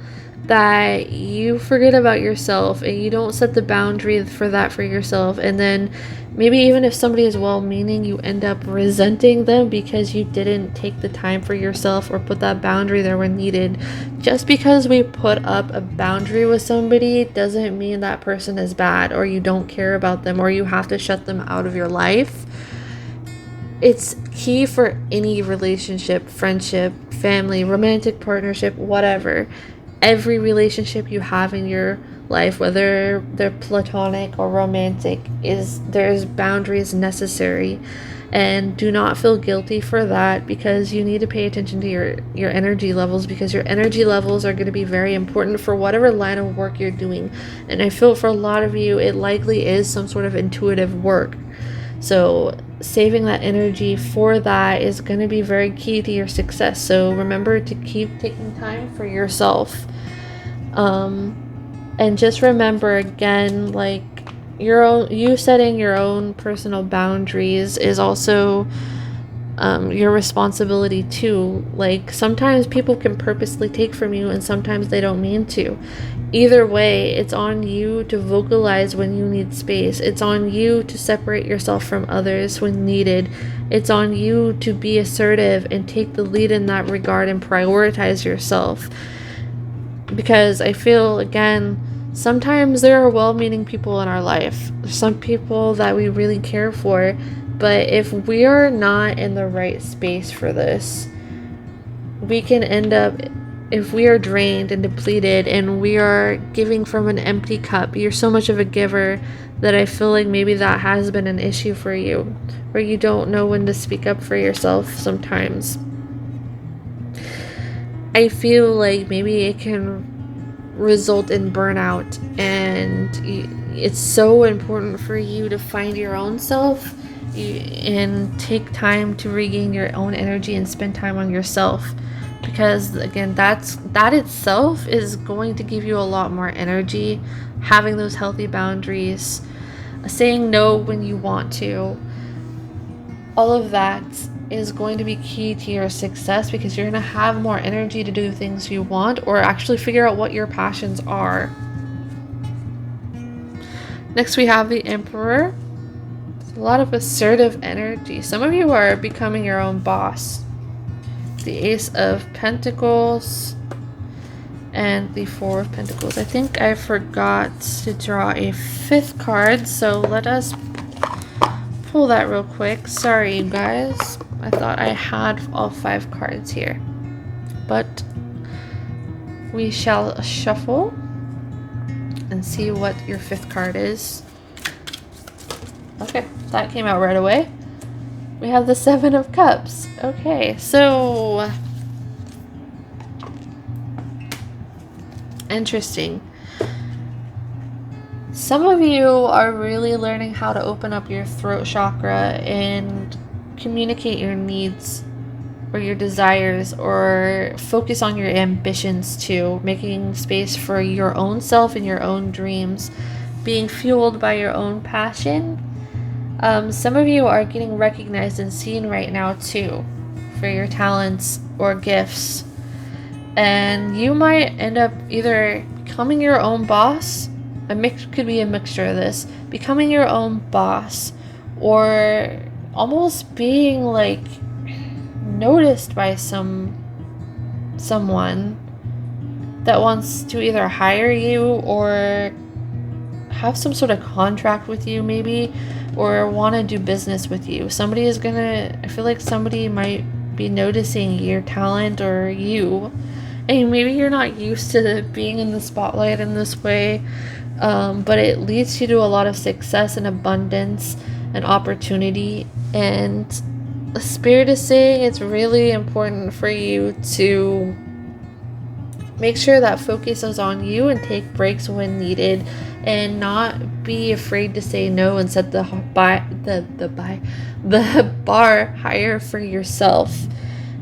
that you forget about yourself and you don't set the boundary for that for yourself. And then maybe even if somebody is well-meaning, you end up resenting them because you didn't take the time for yourself or put that boundary there when needed. Just because we put up a boundary with somebody doesn't mean that person is bad, or you don't care about them, or you have to shut them out of your life. It's key for any relationship, friendship, family, romantic partnership, whatever. Every relationship you have in your life, whether they're platonic or romantic, there's boundaries necessary. And do not feel guilty for that, because you need to pay attention to your energy levels, because your energy levels are going to be very important for whatever line of work you're doing. And I feel for a lot of you, it likely is some sort of intuitive work. So saving that energy for that is going to be very key to your success. So remember to keep taking time for yourself. And just remember, again, like you setting your own personal boundaries is also your responsibility too. Like sometimes people can purposely take from you, and sometimes they don't mean to. Either way, it's on you to vocalize when you need space. It's on you to separate yourself from others when needed. It's on you to be assertive and take the lead in that regard and prioritize yourself. Because I feel, again, sometimes there are well-meaning people in our life. Some people that we really care for. But if we are not in the right space for this, we can end up if we are drained and depleted and we are giving from an empty cup, you're so much of a giver that I feel like maybe that has been an issue for you, where you don't know when to speak up for yourself sometimes. I feel like maybe it can result in burnout, and it's so important for you to find your own self and take time to regain your own energy and spend time on yourself, because again, that itself is going to give you a lot more energy. Having those healthy boundaries, saying no when you want to, all of that is going to be key to your success, because you're going to have more energy to do things you want or actually figure out what your passions are. Next, we have the Emperor. A lot of assertive energy. Some of you are becoming your own boss. The Ace of Pentacles and the Four of Pentacles. I think I forgot to draw a 5th card, so let us pull that real quick. Sorry, you guys. I thought I had all 5 cards here, but we shall shuffle and see what your 5th card is. Okay, that came out right away. We have the 7 of Cups. Okay, so interesting. Some of you are really learning how to open up your throat chakra and communicate your needs or your desires, or focus on your ambitions too, making space for your own self and your own dreams, being fueled by your own passion. Some of you are getting recognized and seen right now too for your talents or gifts, and you might end up either becoming your own boss. Could be a mixture of this, becoming your own boss, or almost being like noticed by someone that wants to either hire you or have some sort of contract with you maybe, or want to do business with you. I feel like somebody might be noticing your talent or you, and maybe you're not used to being in the spotlight in this way, but it leads you to a lot of success and abundance and opportunity. And the Spirit is saying it's really important for you to make sure that focus is on you and take breaks when needed, and not be afraid to say no and set the bar higher for yourself.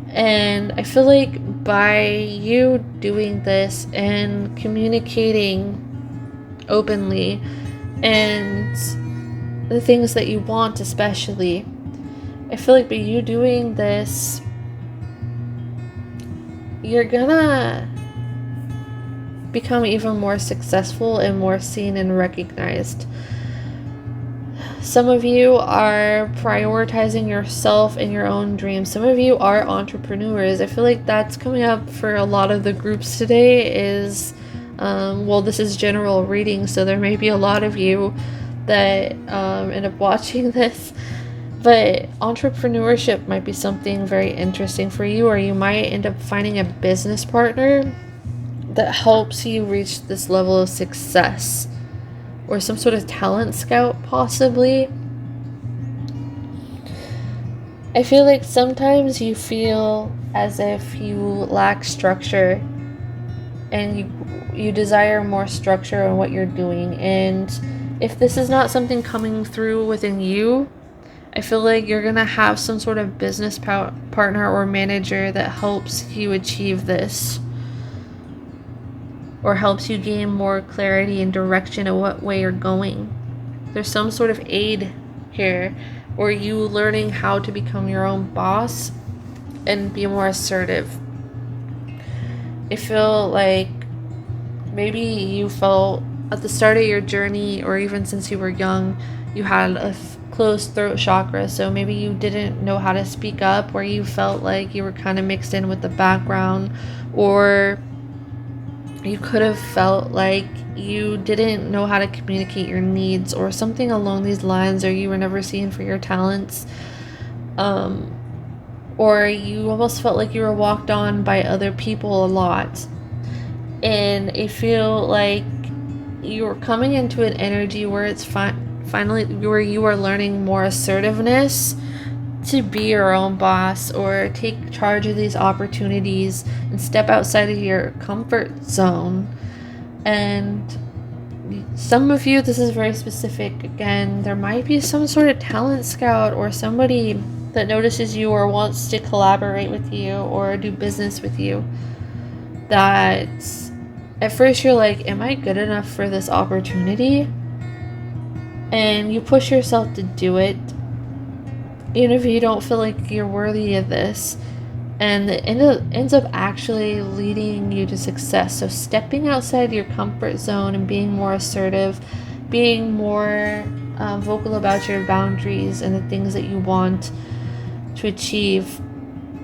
And I feel like by you doing this and communicating openly and the things that you want, especially, I feel like by you doing this, you're gonna become even more successful and more seen and recognized. Some of you are prioritizing yourself and your own dreams. Some of you are entrepreneurs. I feel like that's coming up for a lot of the groups today. This is general reading, so there may be a lot of you that end up watching this, but entrepreneurship might be something very interesting for you, or you might end up finding a business partner that helps you reach this level of success, or some sort of talent scout possibly. I feel like sometimes you feel as if you lack structure, and you desire more structure in what you're doing. And if this is not something coming through within you, I feel like you're gonna have some sort of business partner or manager that helps you achieve this, or helps you gain more clarity and direction of what way you're going. There's some sort of aid here, or you learning how to become your own boss and be more assertive. I feel like maybe you felt at the start of your journey, or even since you were young, you had a closed throat chakra, so maybe you didn't know how to speak up, or you felt like you were kind of mixed in with the background, or you could have felt like you didn't know how to communicate your needs or something along these lines, or you were never seen for your talents, or you almost felt like you were walked on by other people a lot. And I feel like you're coming into an energy where it's finally where you are learning more assertiveness to be your own boss or take charge of these opportunities and step outside of your comfort zone. And some of you, this is very specific. Again, there might be some sort of talent scout or somebody that notices you or wants to collaborate with you or do business with you, that at first you're like, am I good enough for this opportunity? And you push yourself to do it, even if you don't feel like you're worthy of this. And it ends up actually leading you to success. So stepping outside your comfort zone and being more assertive, being more vocal about your boundaries and the things that you want to achieve,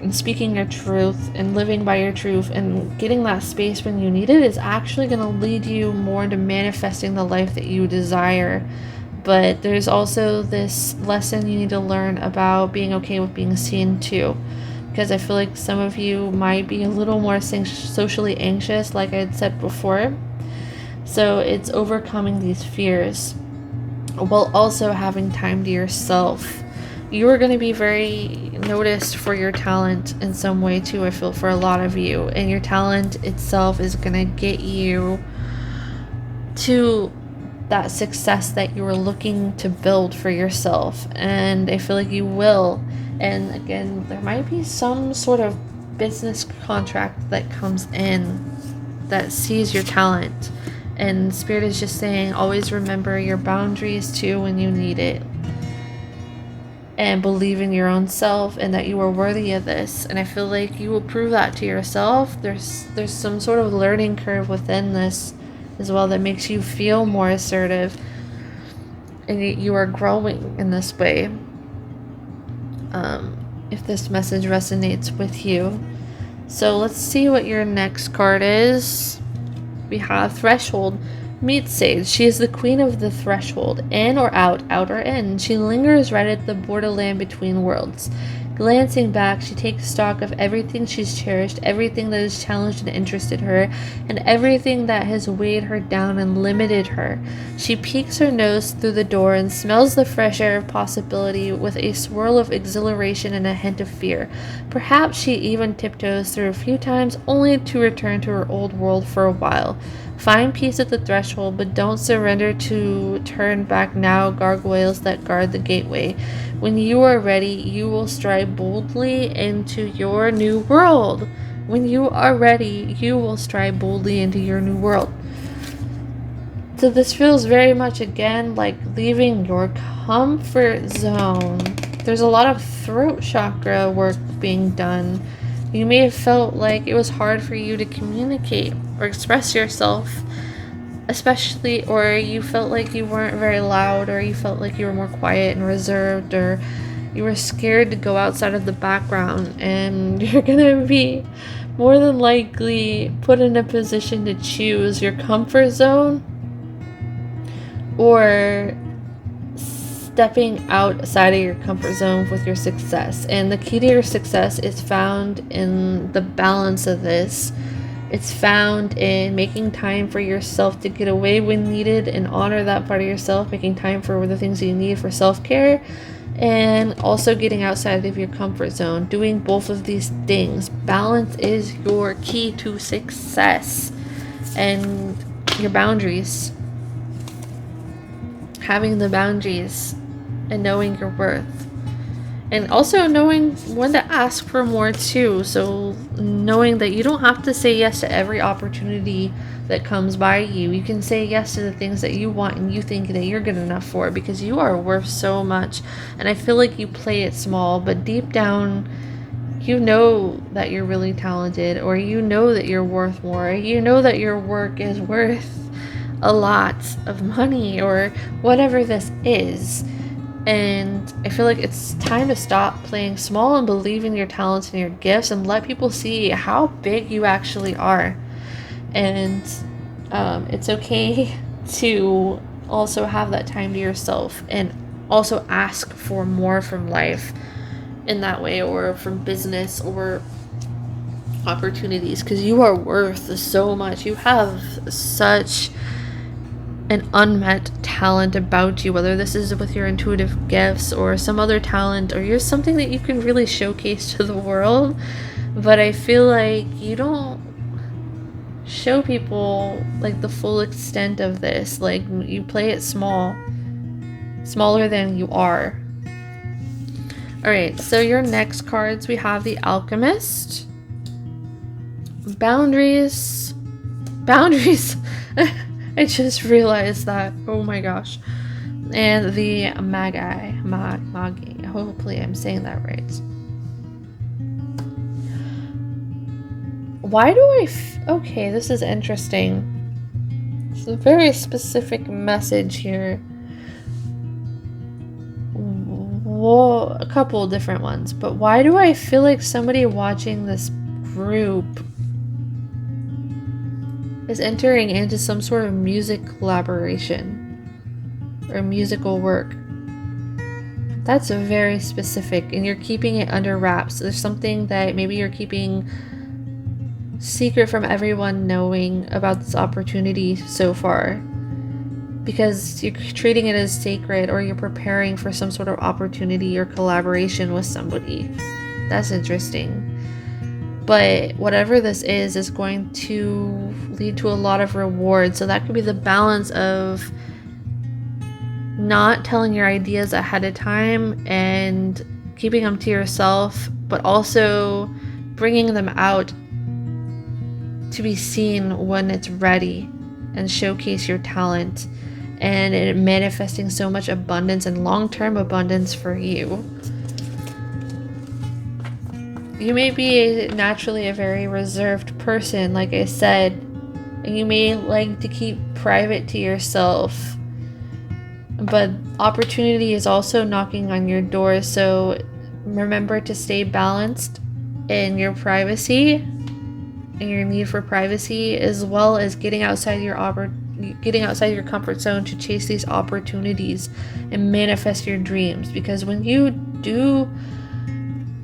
and speaking your truth and living by your truth and getting that space when you need it is actually going to lead you more into manifesting the life that you desire. But there's also this lesson you need to learn about being okay with being seen too, because I feel like some of you might be a little more socially anxious, like I had said before. So it's overcoming these fears while also having time to yourself. You are going to be very noticed for your talent in some way too, I feel, for a lot of you. And your talent itself is going to get you to that success that you were looking to build for yourself. And I feel like you will. And again, there might be some sort of business contract that comes in that sees your talent. And Spirit is just saying, always remember your boundaries too when you need it. And believe in your own self and that you are worthy of this. And I feel like you will prove that to yourself. There's some sort of learning curve within this as well that makes you feel more assertive. And you are growing in this way. If this message resonates with you. So let's see what your next card is. We have Threshold. Meet Sage. She is the queen of the threshold. In or out, out or in. She lingers right at the borderland between worlds. Glancing back, she takes stock of everything she's cherished, everything that has challenged and interested her, and everything that has weighed her down and limited her. She peeks her nose through the door and smells the fresh air of possibility with a swirl of exhilaration and a hint of fear. Perhaps she even tiptoes through a few times, only to return to her old world for a while. Find peace at the threshold, but don't surrender to turn back now gargoyles that guard the gateway. When you are ready, you will stride boldly into your new world. When you are ready, you will stride boldly into your new world. So this feels very much, again, like leaving your comfort zone. There's a lot of throat chakra work being done. You may have felt like it was hard for you to communicate or express yourself, especially, or you felt like you weren't very loud, or you felt like you were more quiet and reserved, or you were scared to go outside of the background. And you're gonna be more than likely put in a position to choose your comfort zone or stepping outside of your comfort zone with your success. And the key to your success is found in the balance of this. It's found in making time for yourself to get away when needed and honor that part of yourself, making time for the things you need for self-care, and also getting outside of your comfort zone. Doing both of these things. Balance is your key to success. And your boundaries. Having the boundaries and knowing your worth. And also knowing when to ask for more too. So knowing that you don't have to say yes to every opportunity that comes by you. You can say yes to the things that you want and you think that you're good enough for, because you are worth so much. And I feel like you play it small, but deep down you know that you're really talented, or you know that you're worth more. You know that your work is worth a lot of money, or whatever this is. And I feel like it's time to stop playing small and believe in your talents and your gifts and let people see how big you actually are. And it's okay to also have that time to yourself and also ask for more from life. in that way, or from business or opportunities, because you are worth so much. You have such an unmet talent about you, whether this is with your intuitive gifts or some other talent, or you're something that you can really showcase to the world. But I feel like you don't show people like the full extent of this. Like, you play it smaller than you are. All right, so your next cards, we have the Alchemist, boundaries. I just realized that. Oh my gosh. And the Magi. Hopefully I'm saying that right. Why do I okay, this is interesting. It's a very specific message here. Well, a couple different ones, but why do I feel like somebody watching this group is entering into some sort of music collaboration or musical work? That's very specific, and you're keeping it under wraps. There's something that maybe you're keeping secret from everyone knowing about this opportunity so far, because you're treating it as sacred, or you're preparing for some sort of opportunity or collaboration with somebody. That's interesting. But whatever this is going to lead to a lot of reward. So that could be the balance of not telling your ideas ahead of time and keeping them to yourself, but also bringing them out to be seen when it's ready and showcase your talent, and it manifesting so much abundance and long-term abundance for you. You may be naturally a very reserved person, like I said, and you may like to keep private to yourself, but opportunity is also knocking on your door. So remember to stay balanced in your privacy and your need for privacy, as well as getting outside your comfort zone to chase these opportunities and manifest your dreams. Because when you do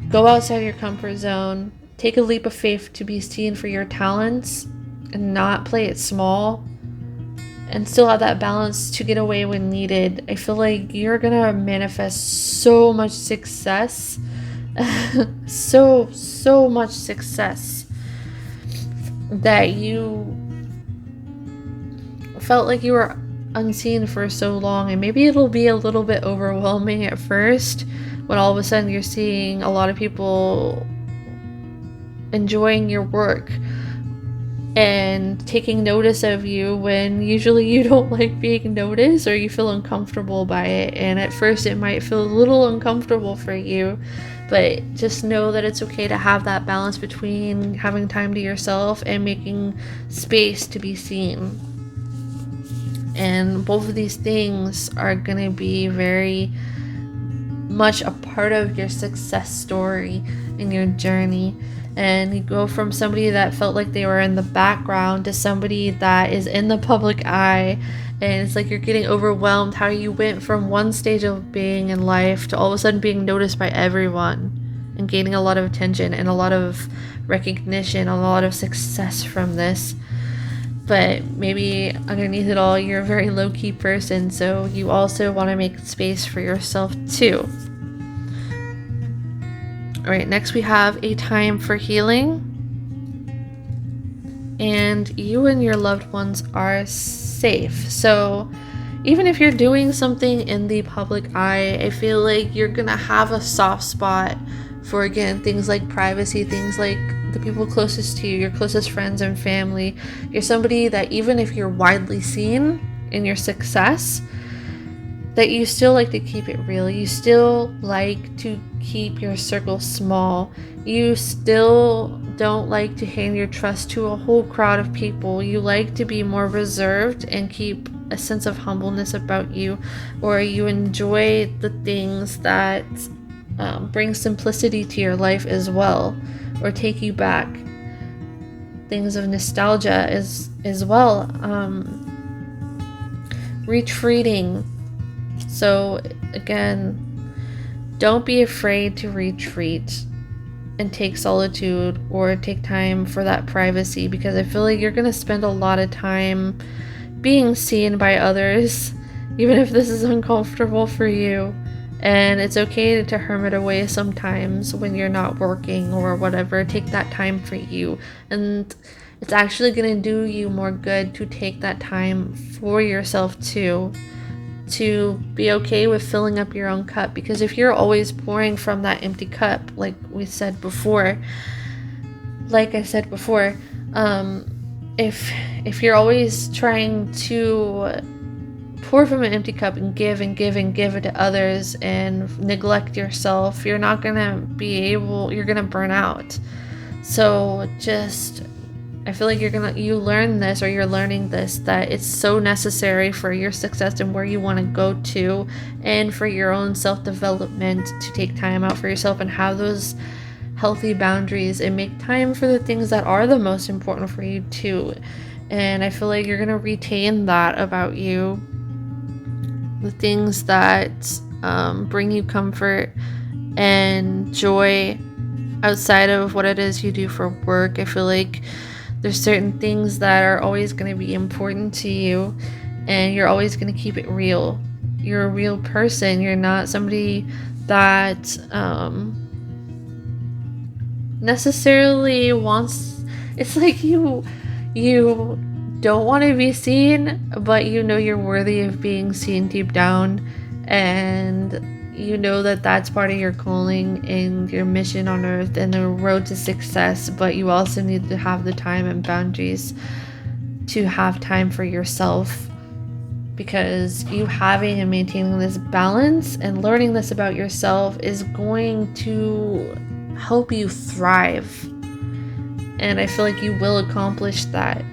go outside your comfort zone, take a leap of faith to be seen for your talents and not play it small, and still have that balance to get away when needed, I feel like you're gonna manifest so much success. so much success that you felt like you were unseen for so long. And maybe it'll be a little bit overwhelming at first when all of a sudden you're seeing a lot of people enjoying your work and taking notice of you, when usually you don't like being noticed, or you feel uncomfortable by it. And at first it might feel a little uncomfortable for you, but just know that it's okay to have that balance between having time to yourself and making space to be seen. And both of these things are going to be very much a part of your success story in your journey. And you go from somebody that felt like they were in the background to somebody that is in the public eye. And it's like you're getting overwhelmed how you went from one stage of being in life to all of a sudden being noticed by everyone and gaining a lot of attention and a lot of recognition, a lot of success from this. But maybe underneath it all, you're a very low-key person, so you also want to make space for yourself too. All right, next we have a time for healing. And you and your loved ones are safe. So even if you're doing something in the public eye, I feel like you're going to have a soft spot for, again, things like privacy, things like the people closest to you, your closest friends and family. You're somebody that even if you're widely seen in your success, that you still like to keep it real. You still like to keep your circle small. You still don't like to hand your trust to a whole crowd of people. You like to be more reserved and keep a sense of humbleness about you, or you enjoy the things that bring simplicity to your life as well, or take you back. Things of nostalgia as well. Retreating. So again, Don't be afraid to retreat and take solitude or take time for that privacy, because I feel like you're going to spend a lot of time being seen by others, even if this is uncomfortable for you. And it's okay to hermit away sometimes when you're not working or whatever. Take that time for you. And it's actually going to do you more good to take that time for yourself too. To be okay with filling up your own cup, because if you're always pouring from that empty cup, like I said before, if you're always trying to pour from an empty cup and give and give and give it to others and neglect yourself, you're gonna burn out. So just, I feel like you're learning this, that it's so necessary for your success and where you want to go to, and for your own self-development, to take time out for yourself and have those healthy boundaries and make time for the things that are the most important for you too. And I feel like you're going to retain that about you. The things that bring you comfort and joy outside of what it is you do for work. I feel like there's certain things that are always going to be important to you, and you're always going to keep it real. You're a real person. You're not somebody that necessarily wants, it's like you don't want to be seen, but you know you're worthy of being seen deep down, and you know that that's part of your calling and your mission on earth and the road to success. But you also need to have the time and boundaries to have time for yourself, because you having and maintaining this balance and learning this about yourself is going to help you thrive. And I feel like you will accomplish that.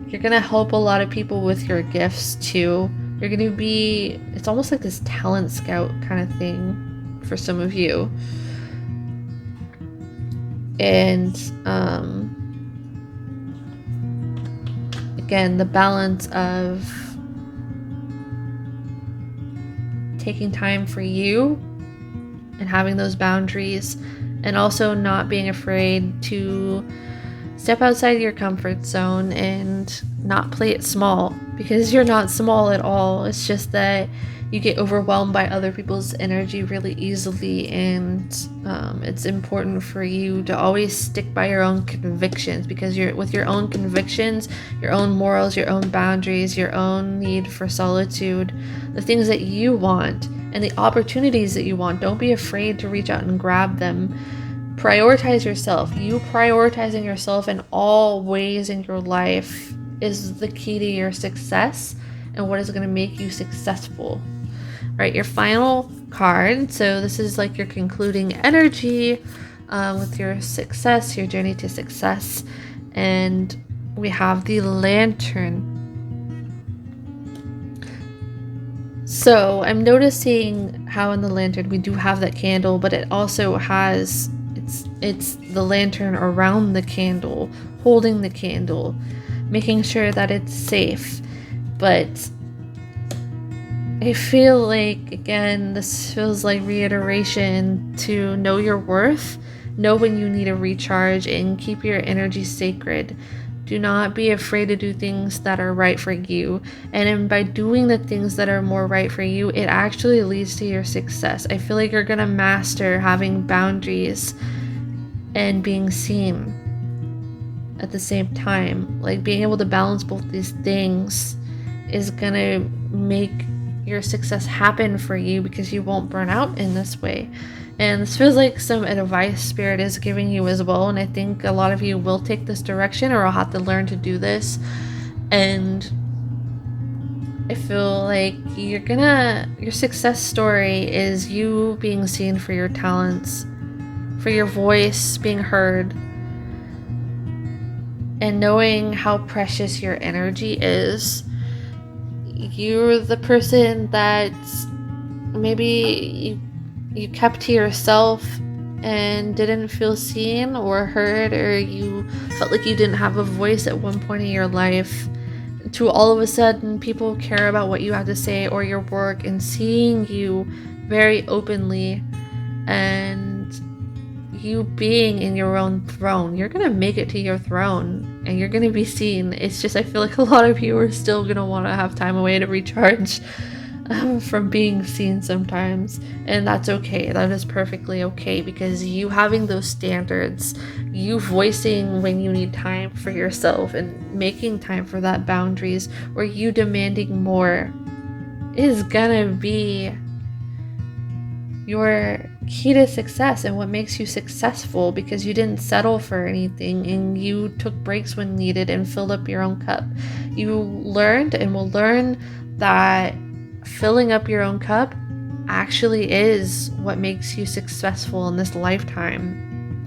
You're gonna help a lot of people with your gifts too. You're gonna be, it's almost like this talent scout kind of thing for some of you. And again, the balance of taking time for you and having those boundaries, and also not being afraid to step outside your comfort zone and not play it small, because you're not small at all. It's just that you get overwhelmed by other people's energy really easily, and it's important for you to always stick by your own convictions, because you're with your own convictions, your own morals, your own boundaries, your own need for solitude, the things that you want and the opportunities that you want. Don't be afraid to reach out and grab them. Prioritize yourself. You prioritizing yourself in all ways in your life is the key to your success and what is going to make you successful. All right, your final card. So this is like your concluding energy with your success, your journey to success. And we have the Lantern. So I'm noticing how in the Lantern we do have that candle, but it also has, it's the lantern around the candle, holding the candle, making sure that it's safe. But I feel like, again, this feels like reiteration to know your worth, know when you need a recharge, and keep your energy sacred. Do not be afraid to do things that are right for you. And by doing the things that are more right for you, it actually leads to your success. I feel like you're going to master having boundaries and being seen at the same time. Like, being able to balance both these things is going to make your success happen for you, because you won't burn out in this way. And this feels like some advice Spirit is giving you as well. And I think a lot of you will take this direction, or will have to learn to do this. And I feel like your success story is you being seen for your talents, for your voice being heard, and knowing how precious your energy is. You're the person that maybe you kept to yourself and didn't feel seen or heard, or you felt like you didn't have a voice at one point in your life. to all of a sudden people care about what you have to say or your work and seeing you very openly and you being in your own throne. You're gonna make it to your throne and you're gonna be seen. It's just, I feel like a lot of you are still gonna want to have time away to recharge from being seen sometimes, and that's okay. That is perfectly okay, because you having those standards, you voicing when you need time for yourself and making time for that boundaries, or you demanding more, is gonna be your key to success and what makes you successful, because you didn't settle for anything and you took breaks when needed and filled up your own cup. You learned and will learn that filling up your own cup actually is what makes you successful in this lifetime,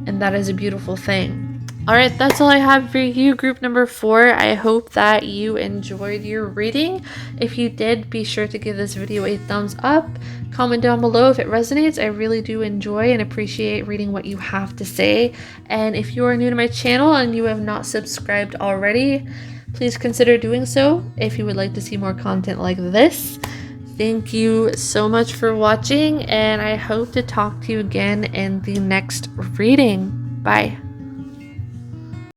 and that is a beautiful thing. All right, that's all I have for you, group number 4. I hope that you enjoyed your reading. If you did, be sure to give this video a thumbs up. Comment down below if it resonates. I really do enjoy and appreciate reading what you have to say. And if you are new to my channel and you have not subscribed already, please consider doing so if you would like to see more content like this. Thank you so much for watching, and I hope to talk to you again in the next reading. Bye.